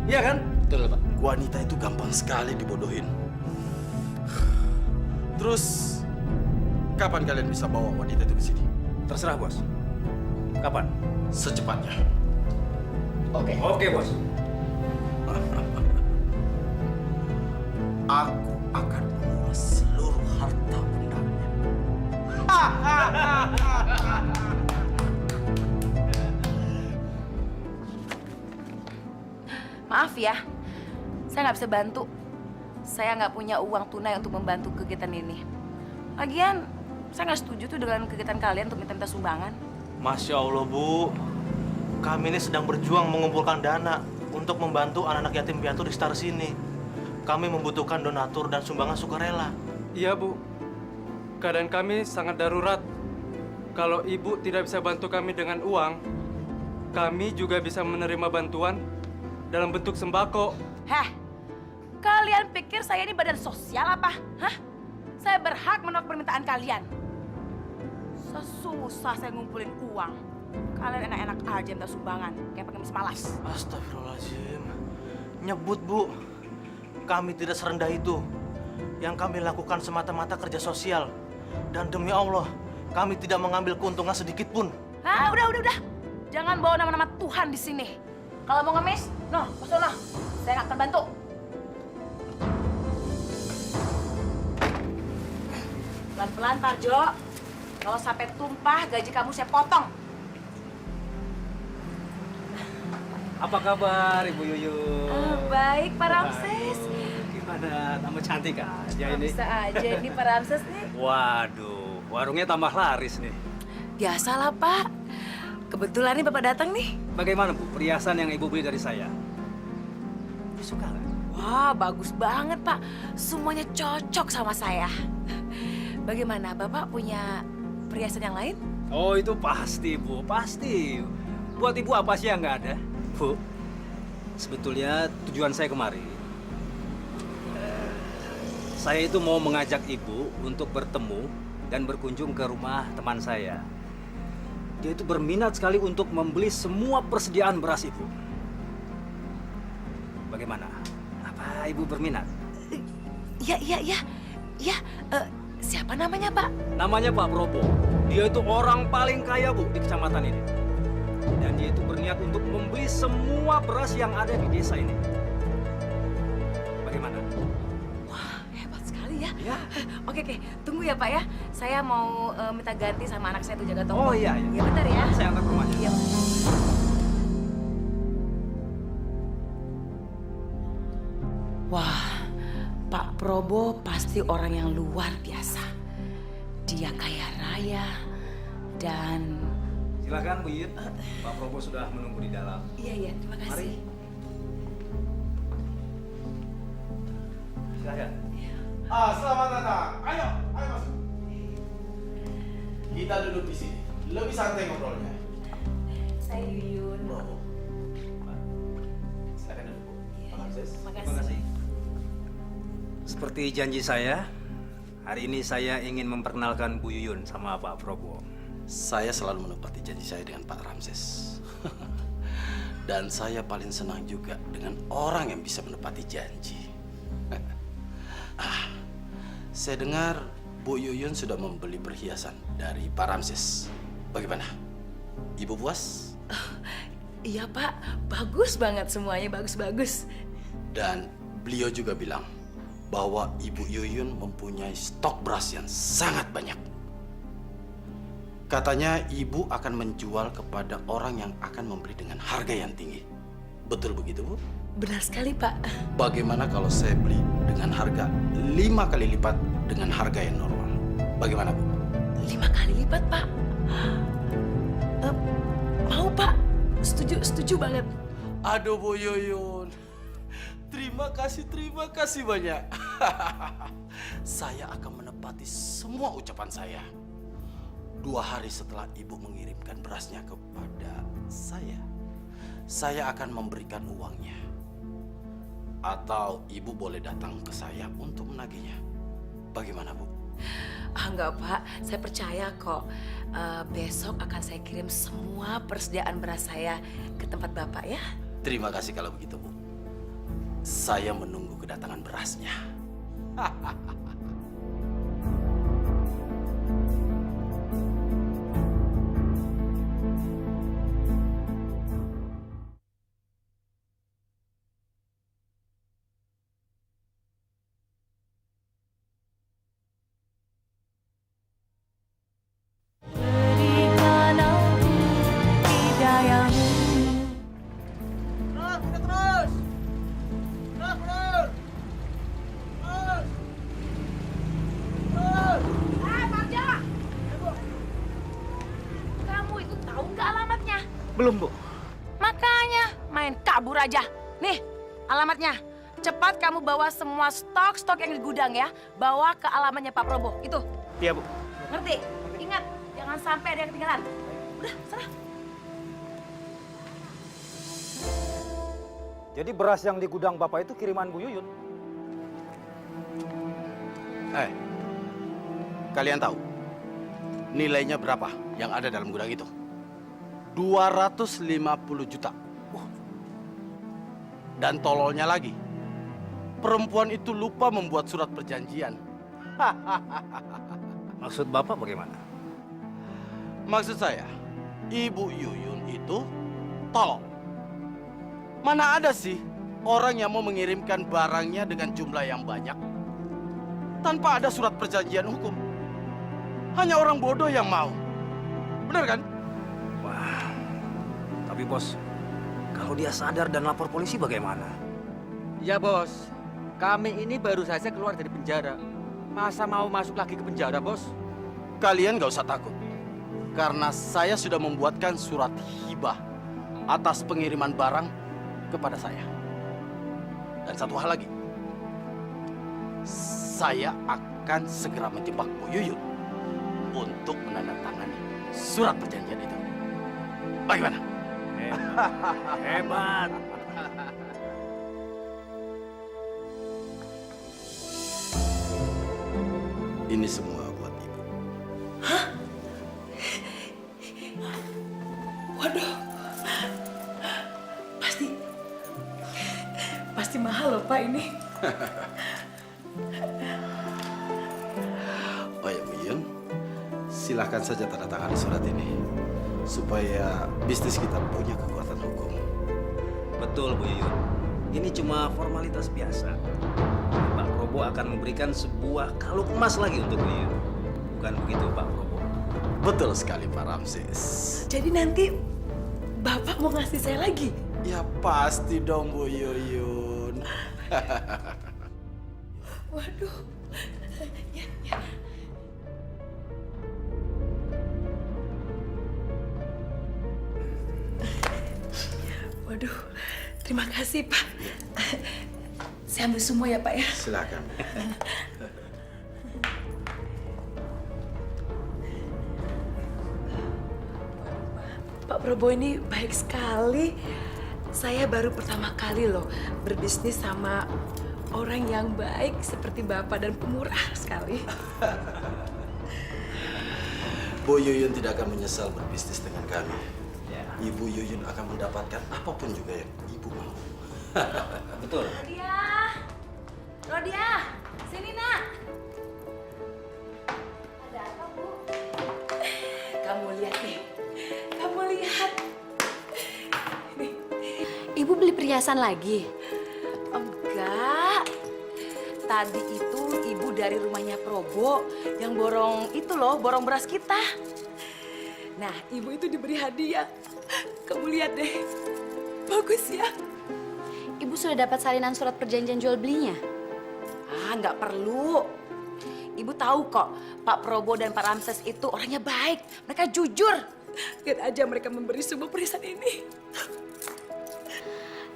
Speaker 17: Iya kan?
Speaker 13: Betul Pak. Wanita itu gampang sekali dibodohin. Terus kapan kalian bisa bawa wanita itu ke sini?
Speaker 17: Terserah bos. Kapan?
Speaker 13: Secepatnya.
Speaker 17: Oke. Oke bos.
Speaker 13: Aku akan menguras seluruh harta bundanya.
Speaker 2: Maaf ya, saya nggak bisa bantu. Saya nggak punya uang tunai untuk membantu kegiatan ini. Lagian, saya nggak setuju tuh dengan kegiatan kalian untuk minta sumbangan.
Speaker 18: Masya Allah, Bu. Kami ini sedang berjuang mengumpulkan dana untuk membantu anak-anak yatim piatu di sekitar sini. Kami membutuhkan donatur dan sumbangan sukarela.
Speaker 19: Iya, Bu. Keadaan kami sangat darurat. Kalau Ibu tidak bisa bantu kami dengan uang, kami juga bisa menerima bantuan dalam bentuk sembako.
Speaker 2: Heh, kalian pikir saya ini badan sosial apa? Hah? Saya berhak menolak permintaan kalian. Sesusah saya ngumpulin uang. Kalian enak-enak aja minta sumbangan, kayak pengemis malas.
Speaker 18: Astagfirullahaladzim. Nyebut, Bu. Kami tidak serendah itu. Yang kami lakukan semata-mata kerja sosial. Dan demi Allah, kami tidak mengambil keuntungan sedikit pun.
Speaker 2: Ah, udah. Jangan bawa nama-nama Tuhan di sini. Kalau mau ngemis, noh, ke sono. Saya nggak akan bantu. Pelan-pelan, Parjo. Kalau sampai tumpah, gaji kamu saya potong.
Speaker 17: Apa kabar Ibu Yuyun?
Speaker 2: Baik, Pak Ramses.
Speaker 17: Gimana? Tambah cantik aja ini.
Speaker 2: Bisa aja ini Pak Ramses nih.
Speaker 17: Waduh, warungnya tambah laris nih.
Speaker 2: Biasalah, Pak. Kebetulan nih Bapak datang nih.
Speaker 17: Bagaimana Bu, perhiasan yang Ibu beli dari saya? Ibu suka nggak?
Speaker 2: Wah, bagus banget, Pak. Semuanya cocok sama saya. Bagaimana, Bapak punya perhiasan yang lain?
Speaker 17: Oh, itu pasti, Bu. Pasti. Buat Ibu apa sih yang nggak ada? Bu, sebetulnya tujuan saya kemari, saya itu mau mengajak Ibu untuk bertemu dan berkunjung ke rumah teman saya. Dia itu berminat sekali untuk membeli semua persediaan beras Ibu. Bagaimana? Apa Ibu berminat?
Speaker 2: Iya. Siapa namanya, Pak?
Speaker 17: Namanya Pak Probo. Dia itu orang paling kaya, Bu, di kecamatan ini. Dan dia itu berniat untuk membeli semua beras yang ada di desa ini. Bagaimana?
Speaker 2: Wah, hebat sekali ya.
Speaker 17: Ya.
Speaker 2: Oke. Tunggu ya, Pak ya. Saya mau minta ganti sama anak saya tuh jaga toko.
Speaker 17: Oh iya.
Speaker 2: Iya, bentar ya.
Speaker 17: Saya antar ke rumahnya.
Speaker 2: Iya. Wah, Pak Probo pasti orang yang luar biasa. dia kaya raya dan...
Speaker 17: Silakan Bu Yuyun. Pak Probo sudah menunggu di dalam.
Speaker 2: Iya, terima kasih.
Speaker 17: Silakan.
Speaker 13: Selamat datang. Ayo masuk. Kita duduk di sini. Lebih santai ngobrolnya.
Speaker 2: Saya Yuyun.
Speaker 13: Silakan duduk, Bu. Makasih.
Speaker 17: Terima kasih. Seperti janji saya, hari ini saya ingin memperkenalkan Bu Yuyun sama Pak Probo.
Speaker 13: Saya selalu menepati janji saya dengan Pak Ramses. Dan saya paling senang juga dengan orang yang bisa menepati janji. Saya dengar Bu Yuyun sudah membeli perhiasan dari Pak Ramses. Bagaimana? Ibu puas?
Speaker 2: Iya Pak, bagus banget semuanya, bagus-bagus.
Speaker 13: Dan beliau juga bilang bahwa Ibu Yuyun mempunyai stok beras yang sangat banyak. Katanya ibu akan menjual kepada orang yang akan membeli dengan harga yang tinggi. Betul begitu, Bu?
Speaker 2: Benar sekali, Pak.
Speaker 13: Bagaimana kalau saya beli dengan harga 5 kali lipat dengan harga yang normal? Bagaimana, Bu?
Speaker 2: 5 kali lipat, Pak. Mau, Pak. Setuju banget.
Speaker 13: Aduh, Bu Yuyun. Terima kasih banyak. Saya akan menepati semua ucapan saya. 2 hari setelah ibu mengirimkan berasnya kepada saya akan memberikan uangnya. Atau ibu boleh datang ke saya untuk menagihnya. Bagaimana, Bu?
Speaker 2: Enggak, Pak. Saya percaya kok. Besok akan saya kirim semua persediaan beras saya ke tempat Bapak ya.
Speaker 13: Terima kasih kalau begitu, Bu. Saya menunggu kedatangan berasnya.
Speaker 5: Belum, Bu.
Speaker 2: Makanya main kabur aja. Nih, alamatnya. Cepat kamu bawa semua stok yang di gudang ya. Bawa ke alamatnya Pak Probo. Itu.
Speaker 5: Iya, Bu.
Speaker 2: Ngerti? Ingat, jangan sampai ada yang ketinggalan. Udah, sana.
Speaker 17: Jadi beras yang di gudang Bapak itu kiriman Bu Yuyun?
Speaker 13: Kalian tahu nilainya berapa yang ada dalam gudang itu? 250 juta. Dan tololnya lagi, perempuan itu lupa membuat surat perjanjian.
Speaker 17: Maksud Bapak bagaimana?
Speaker 13: Maksud saya, Ibu Yuyun itu tolol. Mana ada sih orang yang mau mengirimkan barangnya dengan jumlah yang banyak tanpa ada surat perjanjian hukum? Hanya orang bodoh yang mau. Benar kan?
Speaker 17: Wah, tapi bos, kalau dia sadar dan lapor polisi bagaimana?
Speaker 15: Ya bos, kami ini baru saja keluar dari penjara. Masa mau masuk lagi ke penjara, bos?
Speaker 13: Kalian gak usah takut. Karena saya sudah membuatkan surat hibah atas pengiriman barang kepada saya. Dan satu hal lagi, saya akan segera menjebak Bu Yuyun untuk menandatangani surat perjanjian itu. Bagaimana?
Speaker 17: Hebat.
Speaker 13: Ini semua buat Ibu.
Speaker 2: Waduh. Pasti mahal loh, Pak, ini.
Speaker 13: Oh ya, Bu Yuyun, silahkan saja tanda tangan surat ini supaya bisnis kita punya kekuatan hukum.
Speaker 17: Betul, Bu Yuyun. Ini cuma formalitas biasa. Pak Probo akan memberikan sebuah kalung emas lagi untuk Bu Yuyun. Bukan begitu, Pak Probo?
Speaker 13: Betul sekali, Pak Ramses.
Speaker 2: Jadi nanti Bapak mau ngasih saya lagi?
Speaker 13: Ya pasti dong, Bu Yuyun.
Speaker 2: Waduh. Ya. Terima kasih, Pak. Saya ambil semua ya, Pak ya.
Speaker 8: Silakan.
Speaker 2: Pak Prabowo ini baik sekali. Saya baru pertama kali loh berbisnis sama orang yang baik seperti Bapak dan pemurah sekali.
Speaker 13: Bu Yuyun tidak akan menyesal berbisnis dengan kami. Ibu Yuyun akan mendapatkan apapun juga yang Ibu mau.
Speaker 15: Betul.
Speaker 2: Rodia, sini nak. Ada apa, Bu? Kamu lihat nih. Kamu lihat.
Speaker 1: Ibu beli perhiasan lagi?
Speaker 2: Enggak. Tadi itu ibu dari rumahnya Probo yang borong itu loh, borong beras kita. Nah, ibu itu diberi hadiah. Kamu lihat deh. Bagus ya.
Speaker 1: Ibu sudah dapat salinan surat perjanjian jual belinya?
Speaker 2: Nggak perlu. Ibu tahu kok, Pak Probo dan Pak Ramses itu orangnya baik. Mereka jujur. Lihat aja mereka memberi semua perhiasan ini.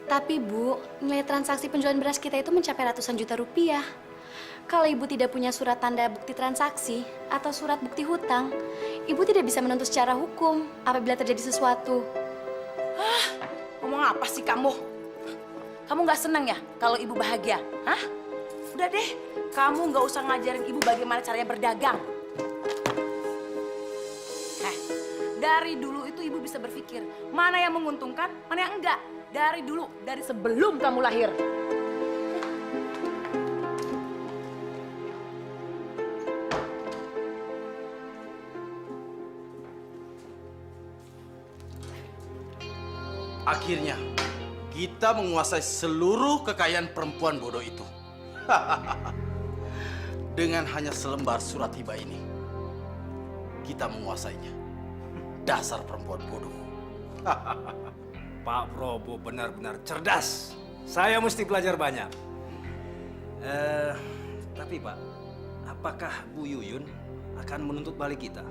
Speaker 1: Tapi Bu, nilai transaksi penjualan beras kita itu mencapai ratusan juta rupiah. Kalau Ibu tidak punya surat tanda bukti transaksi atau surat bukti hutang, Ibu tidak bisa menuntut secara hukum apabila terjadi sesuatu.
Speaker 2: Ngomong apa sih kamu? Kamu nggak senang ya kalau ibu bahagia? Hah? Udah deh, kamu nggak usah ngajarin ibu bagaimana caranya berdagang. Dari dulu itu ibu bisa berpikir mana yang menguntungkan, mana yang enggak. Dari dulu, dari sebelum kamu lahir.
Speaker 13: Akhirnya, kita menguasai seluruh kekayaan perempuan bodoh itu. Dengan hanya selembar surat hibah ini, kita menguasainya. Dasar perempuan bodoh.
Speaker 17: Pak Prabowo benar-benar cerdas. Saya mesti belajar banyak. Tapi Pak, apakah Bu Yuyun akan menuntut balik kita?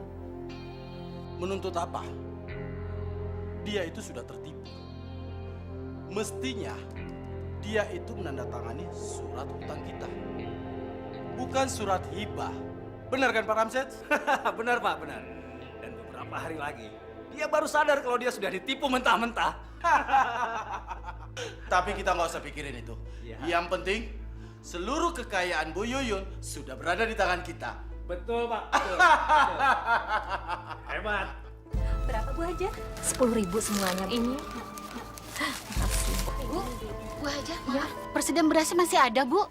Speaker 13: Menuntut apa? Dia itu sudah tertipu. Mestinya dia itu menandatangani surat hutang kita. Bukan surat hibah. Benar kan Pak Ramses?
Speaker 17: Benar Pak, benar. Dan beberapa hari lagi, dia baru sadar kalau dia sudah ditipu mentah-mentah.
Speaker 13: Tapi kita nggak usah pikirin itu.
Speaker 17: Ya.
Speaker 13: Yang penting, seluruh kekayaan Bu Yuyun sudah berada di tangan kita.
Speaker 17: Betul Pak. Betul. Hebat.
Speaker 7: Berapa Bu Haja? 10.000 semuanya. Ini.
Speaker 6: Bu Haja, ya. Persediaan berasnya masih ada, Bu.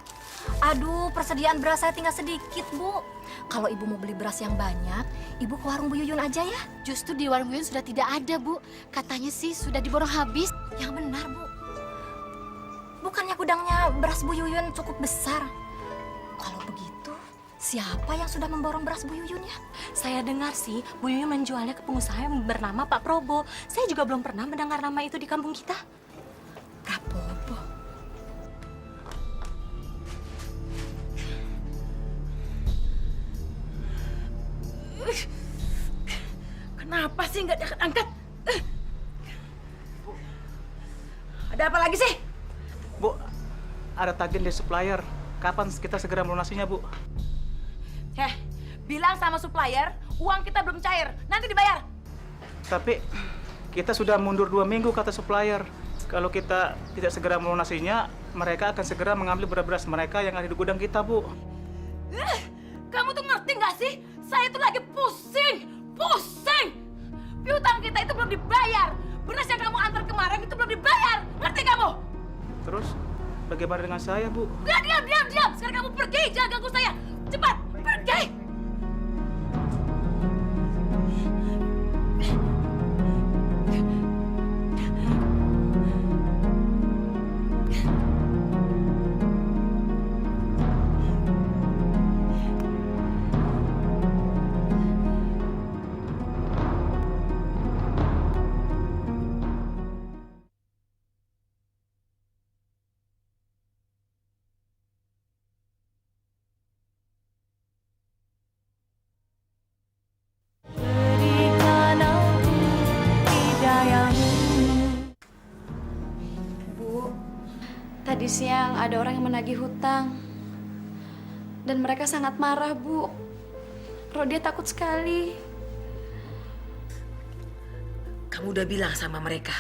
Speaker 7: Aduh, persediaan beras saya tinggal sedikit, Bu. Kalau Ibu mau beli beras yang banyak, Ibu ke warung Bu Yuyun aja ya.
Speaker 6: Justru di warung Bu Yuyun sudah tidak ada, Bu. Katanya sih sudah diborong habis.
Speaker 7: Yang benar, Bu. Bukannya gudangnya beras Bu Yuyun cukup besar? Kalau begitu, siapa yang sudah memborong beras Bu Yuyun ya?
Speaker 3: Saya dengar sih, Bu Yuyun menjualnya ke pengusaha yang bernama Pak Probo. Saya juga belum pernah mendengar nama itu di kampung kita.
Speaker 7: Prabowo.
Speaker 2: Kenapa sih nggak diangkat-angkat? Ada apa lagi sih?
Speaker 5: Bu, ada tagihan dari supplier. Kapan kita segera melunasinya, Bu?
Speaker 2: Bilang sama supplier, uang kita belum cair. Nanti dibayar.
Speaker 5: Tapi kita sudah mundur 2 minggu kata supplier. Kalau kita tidak segera melunasinya, mereka akan segera mengambil beras-beras mereka yang ada di gudang kita, Bu.
Speaker 2: Kamu tuh ngerti nggak sih? Saya tuh lagi pusing. Piutang kita itu belum dibayar. Beras yang kamu antar kemarin itu belum dibayar. Ngerti kamu?
Speaker 5: Terus bagaimana dengan saya, Bu?
Speaker 2: Diam. Sekarang kamu pergi, jangan ganggu saya. Cepat, pergi.
Speaker 1: Tadi siang ada orang yang menagih hutang. Dan mereka sangat marah, Bu. Rodia takut sekali.
Speaker 2: Kamu udah bilang sama mereka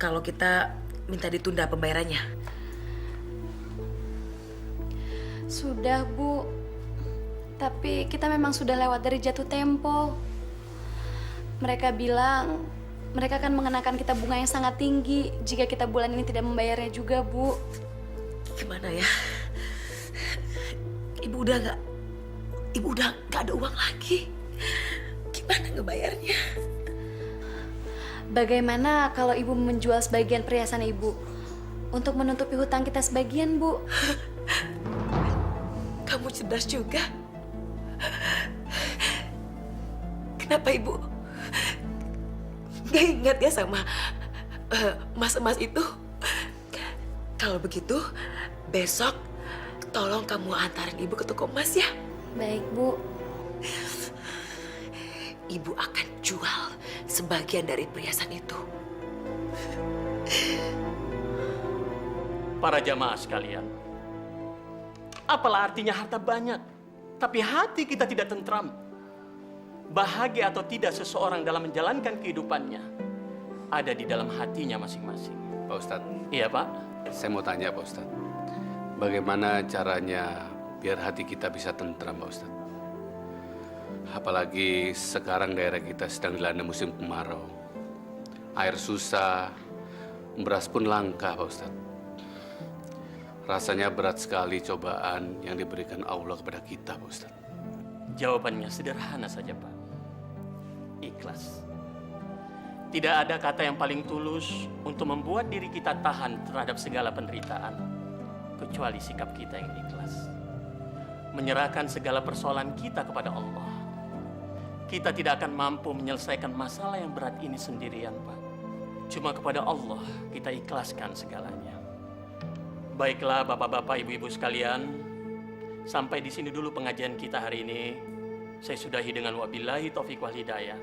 Speaker 2: kalau kita minta ditunda pembayarannya?
Speaker 1: Sudah, Bu. Tapi kita memang sudah lewat dari jatuh tempo. Mereka bilang mereka akan mengenakan kita bunga yang sangat tinggi jika kita bulan ini tidak membayarnya juga, Bu.
Speaker 2: Gimana ya? Ibu udah nggak ada uang lagi. Gimana ngebayarnya?
Speaker 1: Bagaimana kalau Ibu menjual sebagian perhiasan Ibu untuk menutupi hutang kita sebagian, Bu?
Speaker 2: Kamu cerdas juga. Kenapa Ibu gak ingat ya sama emas-emas itu? Kalau begitu, besok tolong kamu antarin Ibu ke toko emas ya.
Speaker 1: Baik, Bu.
Speaker 2: Ibu akan jual sebagian dari perhiasan itu.
Speaker 10: Para jamaah sekalian, apalah artinya harta banyak, tapi hati kita tidak tentram. Bahagia atau tidak seseorang dalam menjalankan kehidupannya ada di dalam hatinya masing-masing.
Speaker 12: Pak Ustadz.
Speaker 10: Iya, Pak.
Speaker 12: Saya mau tanya, Pak Ustadz. Bagaimana caranya biar hati kita bisa tentram, Pak Ustadz? Apalagi sekarang daerah kita sedang dilanda musim kemarau. Air susah, beras pun langka, Pak Ustadz. Rasanya berat sekali cobaan yang diberikan Allah kepada kita, Pak Ustadz.
Speaker 10: Jawabannya sederhana saja, Pak. Ikhlas. Tidak ada kata yang paling tulus untuk membuat diri kita tahan terhadap segala penderitaan, kecuali sikap kita yang ikhlas. Menyerahkan segala persoalan kita kepada Allah. Kita tidak akan mampu menyelesaikan masalah yang berat ini sendirian, Pak. Cuma kepada Allah kita ikhlaskan segalanya. Baiklah Bapak-bapak, Ibu-ibu sekalian, sampai di sini dulu pengajian kita hari ini. Saya sudahi dengan wabillahi taufiq wal hidayah.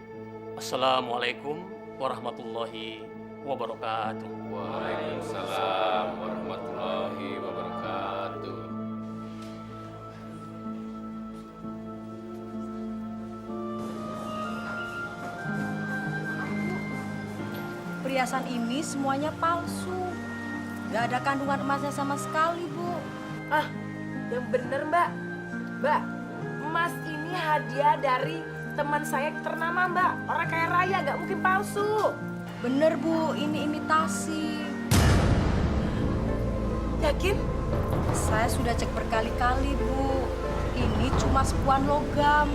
Speaker 10: Assalamualaikum warahmatullahi wabarakatuh.
Speaker 12: Waalaikumsalam warahmatullahi wabarakatuh.
Speaker 3: Perhiasan ini semuanya palsu. Gak ada kandungan emasnya sama sekali, Bu.
Speaker 2: Ah, yang bener Mbak. Mbak, emas ini hadiah dari teman saya ternama Mbak. Orang kaya raya, gak mungkin palsu.
Speaker 3: Bener, Bu, ini imitasi.
Speaker 2: Yakin?
Speaker 3: Saya sudah cek berkali-kali, Bu. Ini cuma sepuan logam.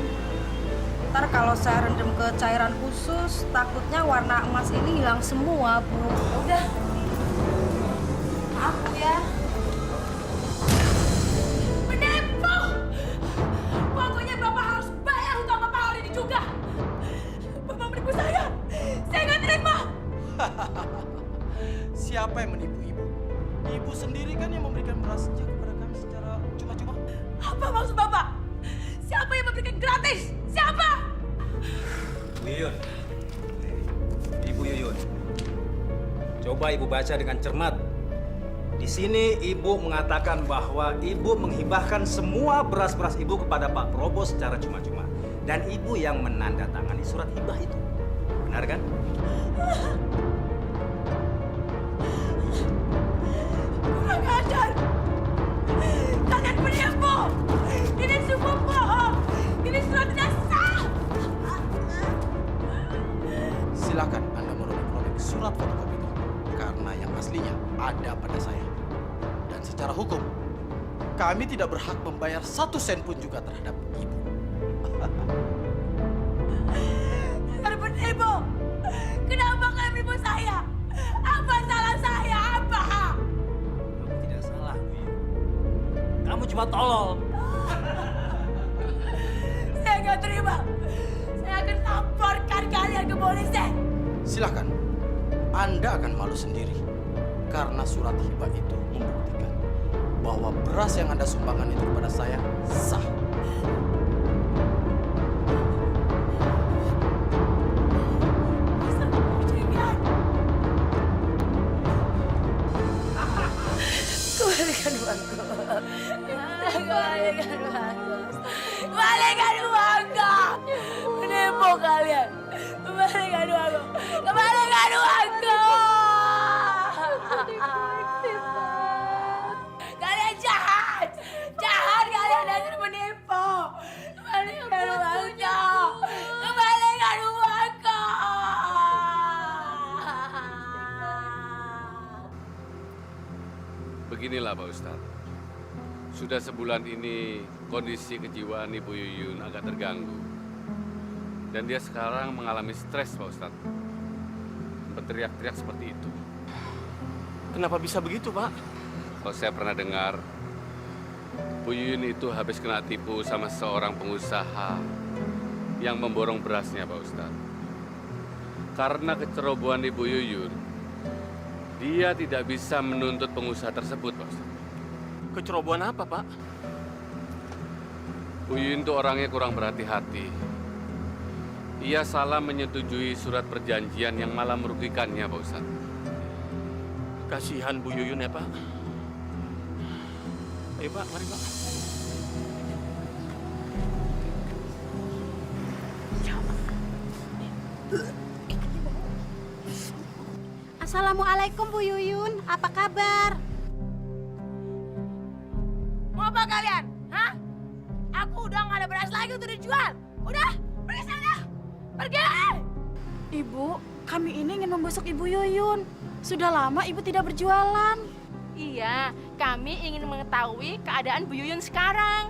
Speaker 3: Ntar kalau saya rendam ke cairan khusus, takutnya warna emas ini hilang semua, Bu.
Speaker 2: Udah. Maaf, Bu ya. Penipu! Pokoknya Bapak harus bayar hutang Bapak hari ini juga. Bapak menipu saya. Saya nggak terima.
Speaker 18: Siapa yang menipu Ibu? Ibu sendiri kan yang memberikan berasnya kepada kami secara cuma-cuma.
Speaker 2: Apa maksud Bapak? Siapa yang memberikan gratis? Siapa?
Speaker 17: Bu Yuyun. Ibu Yuyun. Coba Ibu baca dengan cermat. Di sini Ibu mengatakan bahwa Ibu menghibahkan semua beras-beras Ibu kepada Pak Probo secara cuma-cuma. Dan Ibu yang menandatangani surat hibah itu. Benar kan?
Speaker 2: Kurang ajar. Kalian penipu. Ini semua bohong. Ini surat tidak sah.
Speaker 18: Silakan Anda merobek-robek surat fotokopi itu. Karena yang aslinya ada pada saya. Dan secara hukum, kami tidak berhak membayar 1 sen pun juga terhadap Ibu.
Speaker 2: Kalian penipu. Kenapa kalian menipu saya? Apa salah saya? Apa?
Speaker 17: Kamu tidak salah, Bu Yuyun. Kamu cuma tolol.
Speaker 2: Saya nggak terima. Saya akan laporkan kalian ke polisi.
Speaker 18: Silakan. Anda akan malu sendiri. Karena surat hibah itu membuktikan bahwa beras yang Anda sumbangkan itu kepada saya sah.
Speaker 2: Tuhan Kembalikan uangku. Kembalikan uangku. Menipu kalian. Kembalikan uangku. Kembalikan uangku. Kalian jahat. Jahat kalian dasar penipu. Kembalikan uangnya. Kembalikan uangku.
Speaker 12: Beginilah Pak Ustadz. Sudah sebulan ini kondisi kejiwaan Ibu Yuyun agak terganggu. Dan dia sekarang mengalami stres Pak Ustadz. Berteriak-teriak seperti itu.
Speaker 13: Kenapa bisa begitu, Pak?
Speaker 12: Kalau saya pernah dengar, Bu Yuyun itu habis kena tipu sama seorang pengusaha yang memborong berasnya Pak Ustadz. Karena kecerobohan Ibu Yuyun, dia tidak bisa menuntut pengusaha tersebut Pak Ustadz.
Speaker 13: Kecerobohan apa, Pak?
Speaker 12: Bu Yuyun itu orangnya kurang berhati-hati. Ia salah menyetujui surat perjanjian yang malah merugikannya, Pak Ustadz.
Speaker 13: Kasihan Bu Yuyun ya, Pak. Ayo, Pak, mari, Pak.
Speaker 6: Assalamualaikum Bu Yuyun, apa kabar?
Speaker 2: Mau apa kalian? Hah? Aku udah nggak ada beras lagi untuk dijual. Udah, pergi sana. Pergi.
Speaker 16: Ibu, kami ini ingin membesuk Ibu Yuyun. Sudah lama Ibu tidak berjualan.
Speaker 2: Iya, kami ingin mengetahui keadaan Bu Yuyun sekarang.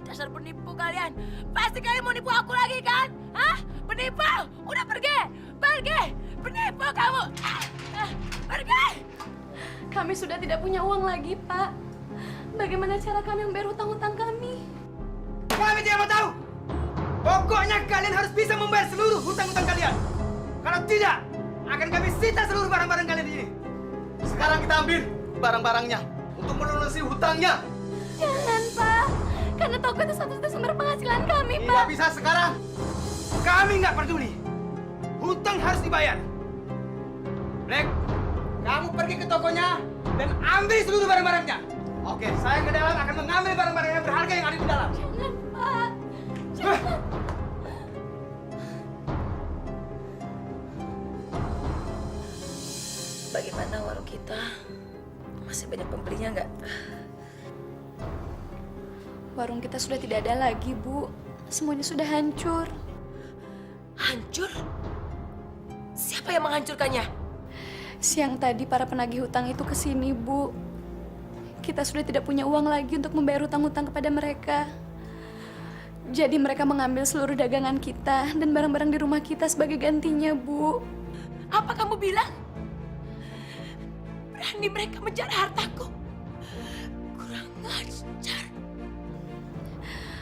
Speaker 2: Dasar penipu kalian. Pasti kalian mau nipu aku lagi kan? Hah? Penipu. Udah pergi. Pergi. Penipu kamu. Pergi.
Speaker 1: Kami sudah tidak punya uang lagi, Pak. Bagaimana cara kami membayar hutang-hutang kami?
Speaker 20: Kami tidak mau tahu. Pokoknya kalian harus bisa membayar seluruh hutang-hutang kalian. Kalau tidak, akan kami sita seluruh barang-barang kalian ini. Sekarang kita ambil barang-barangnya untuk melunasi hutangnya.
Speaker 1: Jangan, Pak. Karena toko itu satu-satunya sumber penghasilan kami, Pak.
Speaker 20: Tidak bisa sekarang. Kami nggak peduli. Hutang harus dibayar. Black, kamu pergi ke tokonya dan ambil seluruh barang-barangnya. Oke, saya ke dalam akan mengambil barang-barang yang berharga yang ada di dalam.
Speaker 1: Jangan, Pak. Jangan.
Speaker 2: Bagaimana warung kita? Masih banyak pembelinya nggak?
Speaker 1: Warung kita sudah tidak ada lagi, Bu. Semuanya sudah hancur.
Speaker 2: Hancur? Siapa yang menghancurkannya?
Speaker 1: Siang tadi para penagih hutang itu ke sini, Bu. Kita sudah tidak punya uang lagi untuk membayar hutang-hutang kepada mereka. Jadi mereka mengambil seluruh dagangan kita dan barang-barang di rumah kita sebagai gantinya, Bu.
Speaker 2: Apa kamu bilang? Berani mereka menjara hartaku? Kurang ajar.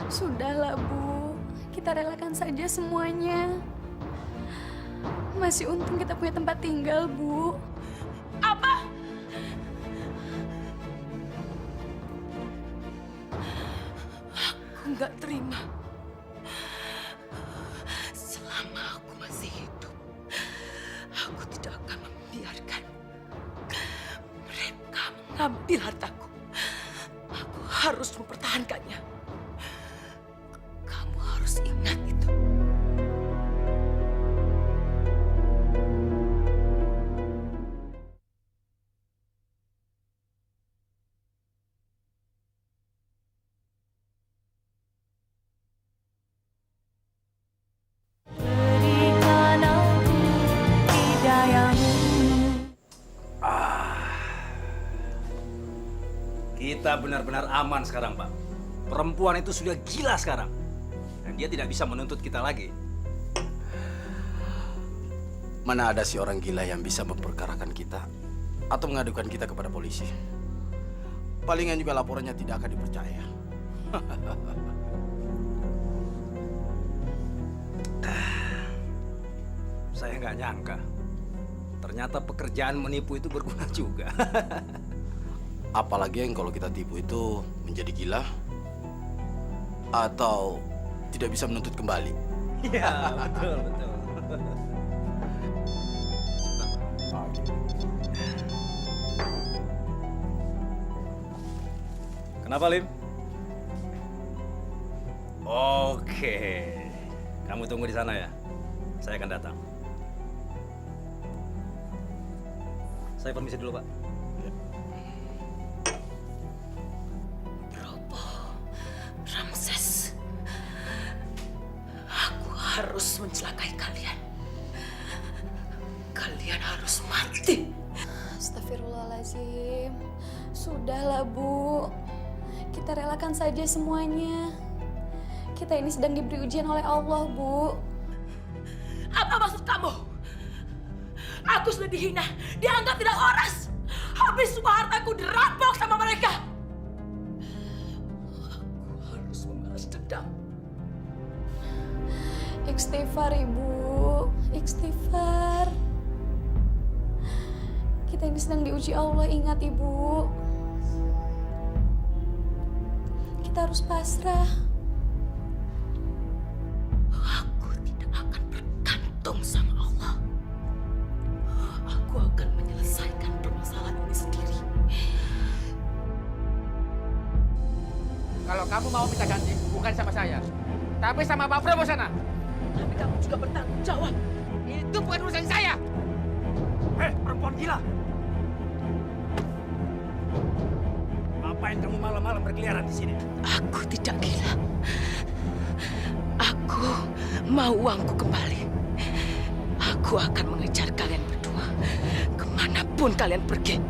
Speaker 1: Sudahlah, Bu. Kita relakan saja semuanya. Masih untung kita punya tempat tinggal, Bu.
Speaker 2: Apa? Aku nggak terima. Selama aku masih hidup, aku tidak akan membiarkan mereka mengambil hartaku. Aku harus mempertahankannya. Kamu harus ingat itu.
Speaker 17: Kita benar-benar aman sekarang, Pak. Perempuan itu sudah gila sekarang. Dan dia tidak bisa menuntut kita lagi.
Speaker 21: Mana ada si orang gila yang bisa memperkarakan kita atau mengadukan kita kepada polisi. Palingan juga laporannya tidak akan dipercaya.
Speaker 17: Saya nggak nyangka. Ternyata pekerjaan menipu itu berguna juga.
Speaker 21: Apalagi yang kalau kita tipu itu menjadi gila atau tidak bisa menuntut kembali.
Speaker 17: Iya, betul, betul. Kenapa, Lim? Oke. Kamu tunggu di sana ya. Saya akan datang. Saya permisi dulu, Pak.
Speaker 2: Ramses, aku harus mencelakai kalian. Kalian harus mati.
Speaker 1: Astagfirullahaladzim. Sudahlah, Bu. Kita relakan saja semuanya. Kita ini sedang diberi ujian oleh Allah, Bu.
Speaker 2: Apa maksud kamu? Aku sudah dihina, dianggap tidak waras. Habis semua hartaku dirampok sama mereka. Aku harus membalas dendam.
Speaker 1: Istighfar, Ibu. Istighfar. Kita ini sedang diuji Allah, ingat, Ibu. Kita harus pasrah.
Speaker 2: Aku tidak akan bergantung sama Allah. Aku akan menyelesaikan permasalahan ini sendiri.
Speaker 14: Kalau kamu mau minta ganti, bukan sama saya, tapi sama Pak Prabowo sana.
Speaker 2: Tapi kamu juga bertanggung jawab.
Speaker 14: Itu bukan urusan saya.
Speaker 17: Perempuan gila! Ngapain kamu malam-malam berkeliaran di sini?
Speaker 2: Aku tidak gila. Aku mau uangku kembali. Aku akan mengejar kalian berdua kemanapun kalian pergi.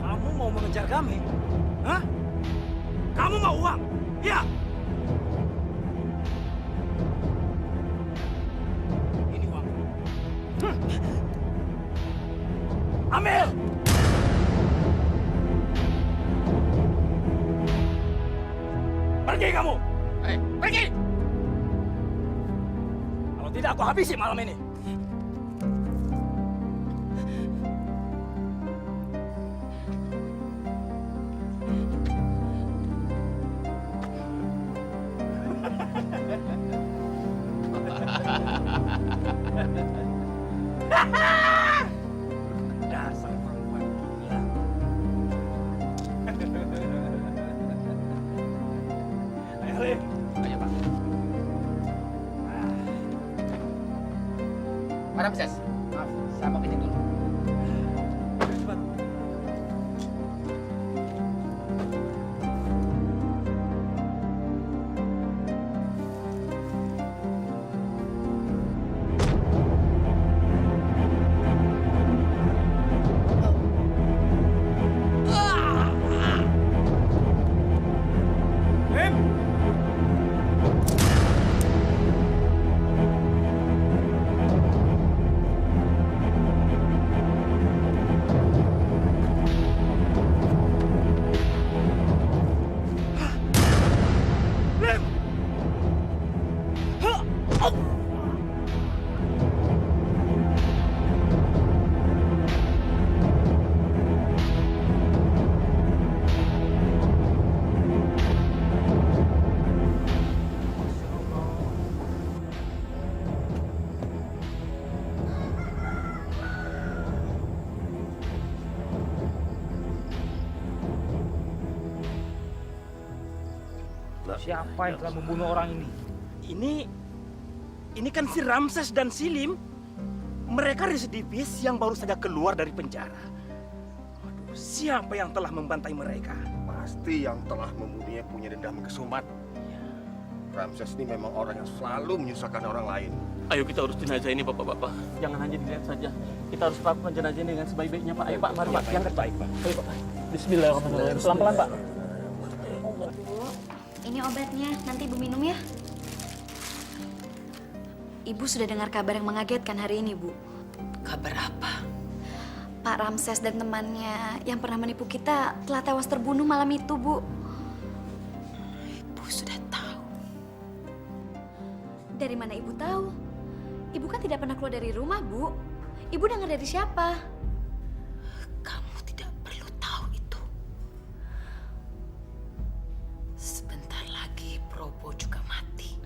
Speaker 17: Kamu mau mengejar kami? Hah? Kamu mau uang? Ya. Ini uang. Ambil! Pergi kamu!
Speaker 14: Pergi!
Speaker 17: Kalau tidak aku habisi malam ini. Dasar perempuan gila. Ayo, Lim.
Speaker 14: Ayo, Pak. Pak Ramses, maaf, saya mau izin dulu.
Speaker 17: Cepat.
Speaker 5: Siapa yang telah membunuh orang ini? Ini kan si Ramses dan si Lim. Mereka residivis yang baru saja keluar dari penjara. Waduh, siapa yang telah membantai mereka?
Speaker 8: Pasti yang telah membunuhnya punya dendam kesumat. Ramses ini memang orang yang selalu menyusahkan orang lain.
Speaker 10: Ayo kita urus jenazah ini, Bapak-bapak. Jangan hanya dilihat saja. Kita harus melakukan jenazah ini dengan sebaik-baiknya, Pak. Ayo, Pak. Mari, Pak. Yang terbaik, Pak. Ayo, Pak. Bismillahirrahmanirrahim. Pelan-pelan, Pak.
Speaker 1: Ini obatnya, nanti Ibu minum ya. Ibu sudah dengar kabar yang mengagetkan hari ini, Bu.
Speaker 2: Kabar apa?
Speaker 1: Pak Ramses dan temannya yang pernah menipu kita telah tewas terbunuh malam itu, Bu.
Speaker 2: Ibu sudah tahu.
Speaker 1: Dari mana Ibu tahu? Ibu kan tidak pernah keluar dari rumah, Bu. Ibu dengar dari siapa?
Speaker 2: Kamu tidak perlu tahu itu. Sebentar lagi Probo juga mati.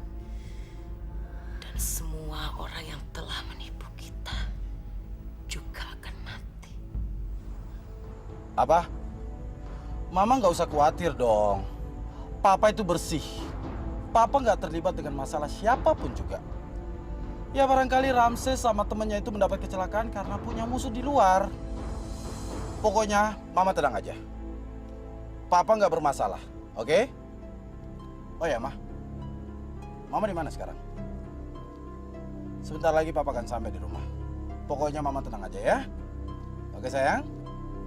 Speaker 2: Dan semua orang yang telah menipu kita juga akan mati.
Speaker 21: Apa? Mama nggak usah khawatir dong. Papa itu bersih. Papa nggak terlibat dengan masalah siapapun juga. Ya barangkali Ramses sama temennya itu mendapat kecelakaan karena punya musuh di luar. Pokoknya Mama tenang aja. Papa nggak bermasalah, oke? Oh ya, Mama di mana sekarang? Sebentar lagi Papa akan sampai di rumah. Pokoknya Mama tenang aja ya. Oke sayang?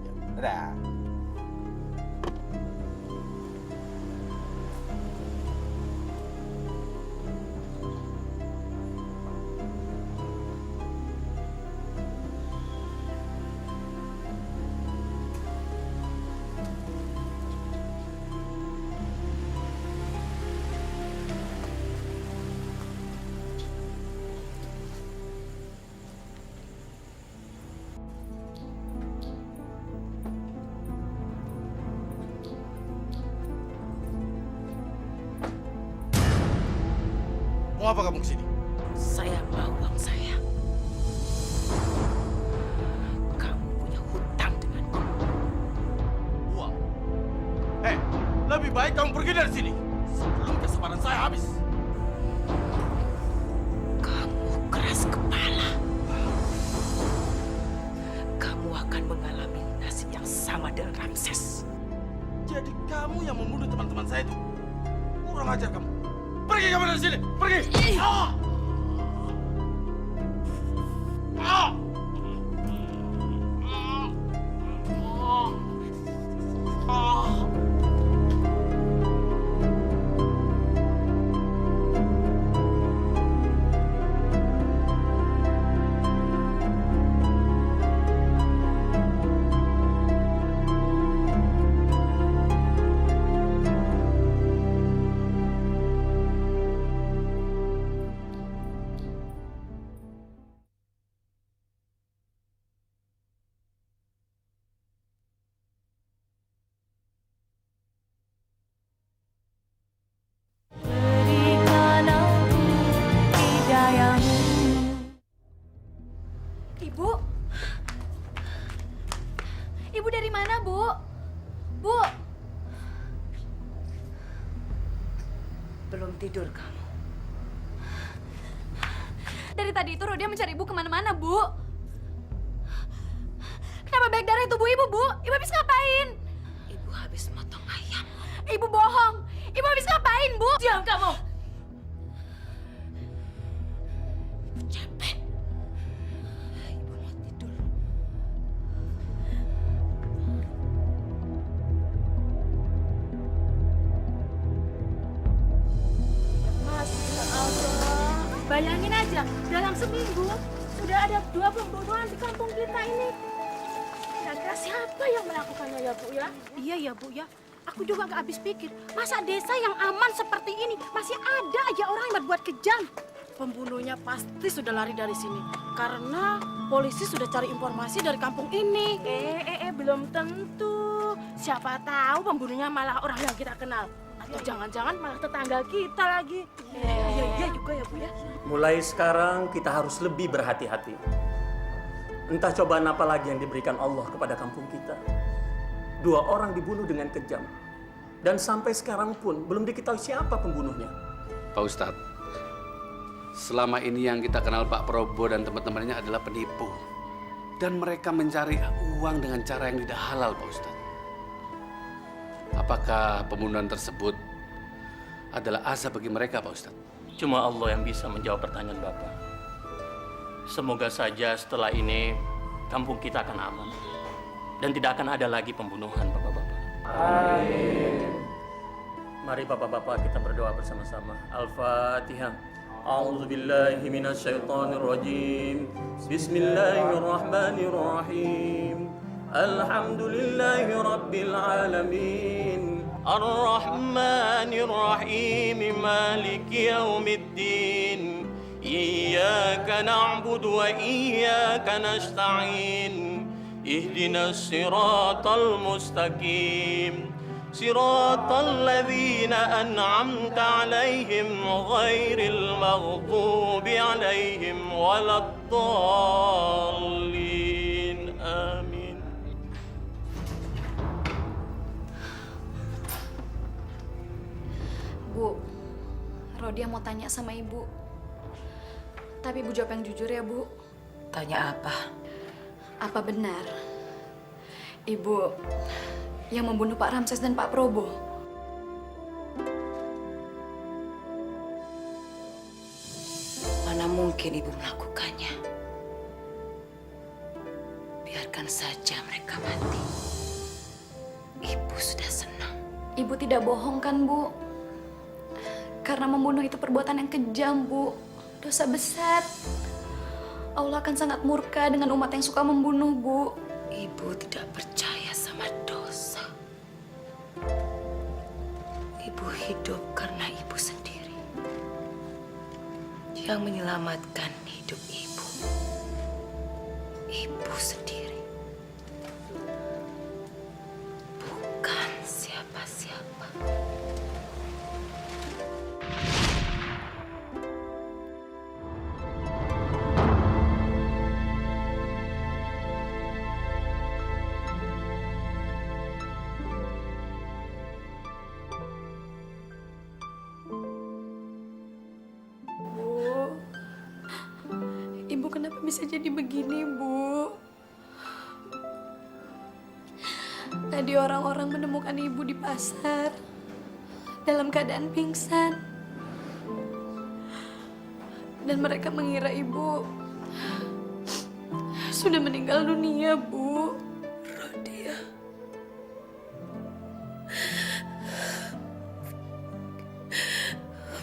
Speaker 21: Ya, dadah. Mau apa kamu kesini?
Speaker 2: Saya mau uang saya. Kamu punya hutang denganku.
Speaker 21: Uang? Lebih baik kamu pergi dari sini sebelum kesabaran saya habis.
Speaker 2: Kamu keras kepala. Kamu akan mengalami nasib yang sama dengan Ramses.
Speaker 21: Jadi kamu yang membunuh teman-teman saya itu? Kurang ajar kamu. Pergi kamu dari sini, pergi! Ah! Ah! Ah!
Speaker 1: Ibu? Ibu dari mana, Bu? Bu?
Speaker 2: Belum tidur kamu.
Speaker 1: Dari tadi itu Rodia mencari Ibu kemana-mana, Bu. Kenapa baik darah tubuh Ibu, Bu? Ibu habis ngapain?
Speaker 2: Ibu habis motong ayam.
Speaker 1: Ibu bohong. Ibu habis ngapain, Bu?
Speaker 2: Diam kamu! Capek. Ibu mau tidur.
Speaker 16: Masya Allah. Bayangin aja, dalam seminggu sudah ada 2 pembunuhan di kampung kita ini. Kira-kira siapa yang melakukannya ya, Bu ya? Iya ya, Bu ya. Aku juga nggak habis pikir, masa desa yang aman seperti ini masih ada aja orang yang berbuat kejam. Pembunuhnya pasti sudah lari dari sini karena polisi sudah cari informasi dari kampung ini. Belum tentu. Siapa tahu pembunuhnya malah orang yang kita kenal. Atau jangan-jangan malah tetangga kita lagi. Iya juga ya, Bu ya.
Speaker 10: Mulai sekarang kita harus lebih berhati-hati. Entah cobaan apa lagi yang diberikan Allah kepada kampung kita. 2 orang dibunuh dengan kejam. Dan sampai sekarang pun belum diketahui siapa pembunuhnya.
Speaker 12: Pak Ustadz, selama ini yang kita kenal Pak Probo dan teman-temannya adalah penipu. Dan mereka mencari uang dengan cara yang tidak halal, Pak Ustadz. Apakah pembunuhan tersebut adalah azab bagi mereka, Pak Ustadz?
Speaker 10: Cuma Allah yang bisa menjawab pertanyaan Bapak. Semoga saja setelah ini kampung kita akan aman. Dan tidak akan ada lagi pembunuhan, Bapak-Bapak. Amin. Mari Bapak-Bapak kita berdoa bersama-sama. Al-Fatihah. A'udzubillahi minasyaitonirrajim. Bismillahirrahmanirrahim. Alhamdulillahi rabbil alamin. Ar-Rahmanir-Rahim. Maliki yaumiddin. Iyyaka na'budu wa iyyaka nasta'in. اهدنا الصراط المستقيم صراط الذين أنعمت عليهم غير المغضوب عليهم ولا الضالين آمين.
Speaker 1: Bu, Rodia mau tanya sama ibu. Tapi ibu jawab yang jujur ya, Bu.
Speaker 2: Tanya apa?
Speaker 1: Apa benar ibu yang membunuh Pak Ramses dan Pak Probo?
Speaker 2: Mana mungkin ibu melakukannya? Biarkan saja mereka mati. Ibu sudah senang.
Speaker 1: Ibu tidak bohong kan, Bu? Karena membunuh itu perbuatan yang kejam, Bu. Dosa besar. Allah akan sangat murka dengan umat yang suka membunuh, Bu.
Speaker 2: Ibu tidak percaya sama dosa. Ibu hidup karena ibu sendiri. Yang menyelamatkan hidup ibu. Ibu sendiri. Bukan siapa-siapa.
Speaker 1: Bu, ibu kenapa bisa jadi begini, Bu? Tadi orang-orang menemukan ibu di pasar dalam keadaan pingsan. Dan mereka mengira ibu sudah meninggal dunia, Bu.
Speaker 2: Rodia.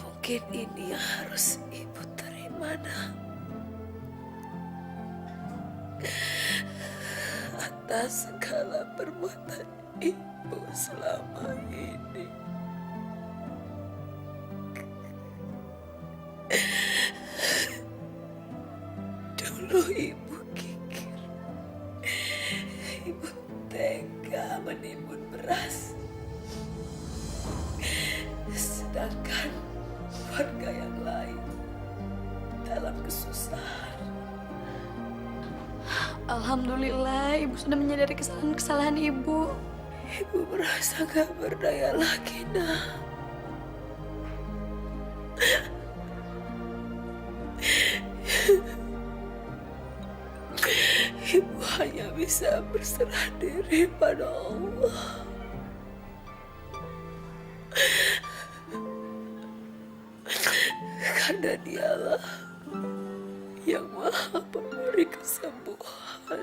Speaker 2: Mungkin ini yang harus ibu terima, Nak. Atas segala perbuatan ibu selama ini. Dulu ibu kikir, ibu tega menimbun beras. Sedangkan warga yang lain dalam kesusahan.
Speaker 1: Alhamdulillah, ibu sudah menyadari kesalahan-kesalahan ibu.
Speaker 2: Ibu merasa gak berdaya lagi, Nak. Ibu hanya bisa berserah diri pada Allah. Karena dialah yang maha pemberi kesembuhan.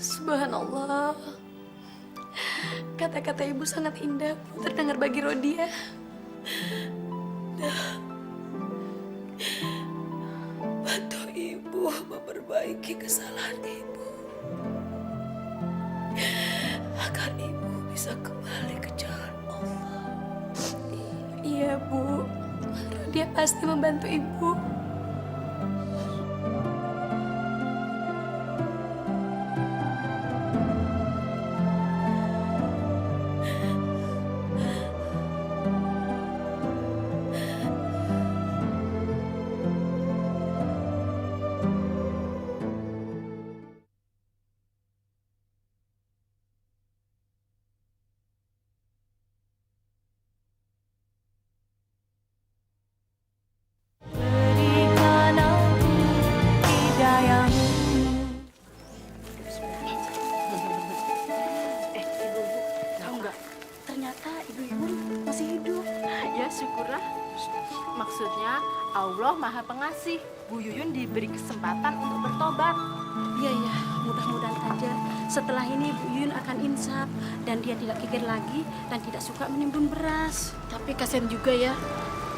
Speaker 1: Subhanallah. Kata-kata ibu sangat indah, Bu, terdengar bagi Rodia.
Speaker 2: Bantu ibu memperbaiki kesalahan ibu. Agar ibu bisa kembali ke jalan Allah.
Speaker 1: Iya, Bu. Rodia pasti membantu ibu.
Speaker 3: Berikan aku hidayahmu.
Speaker 16: Ibu, tahu nggak? Ternyata ibu-ibu masih hidup. Ya syukurlah. Maksudnya Allah Maha Pengasih. Bu Yuyun diberi kesempatan untuk bertobat.
Speaker 6: Iya, iya, mudah-mudahan aja setelah ini Bu Yuyun akan insaf dan dia tidak kikir lagi dan tidak suka menimbun beras.
Speaker 16: Tapi kasihan juga ya,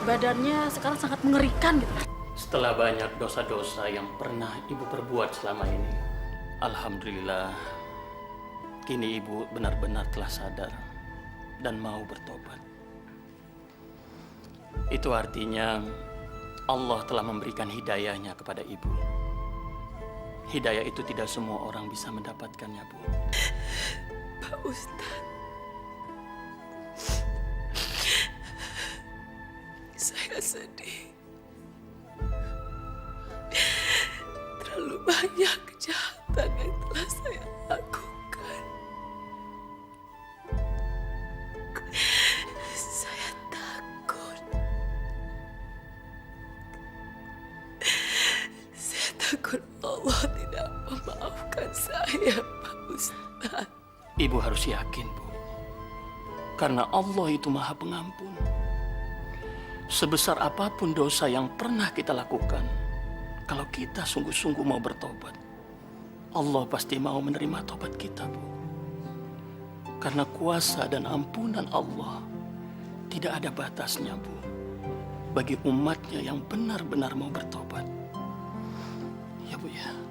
Speaker 16: badannya sekarang sangat mengerikan gitu.
Speaker 10: Setelah banyak dosa-dosa yang pernah ibu perbuat selama ini, alhamdulillah, kini ibu benar-benar telah sadar dan mau bertobat. Itu artinya Allah telah memberikan hidayahnya kepada ibu. Hidayah itu tidak semua orang bisa mendapatkannya, Bu.
Speaker 2: Pak Ustadz, saya sedih. Terlalu banyak kejahatan yang telah saya lakukan.
Speaker 9: takut Allah tidak memaafkan saya, Pak Ustadz.
Speaker 10: Ibu harus yakin, Bu. Karena Allah itu Maha Pengampun. Sebesar apapun dosa yang pernah kita lakukan, kalau kita sungguh-sungguh mau bertobat, Allah pasti mau menerima tobat kita, Bu. Karena kuasa dan ampunan Allah tidak ada batasnya, Bu. Bagi umatnya yang benar-benar mau bertobat. Ya, Bu ya.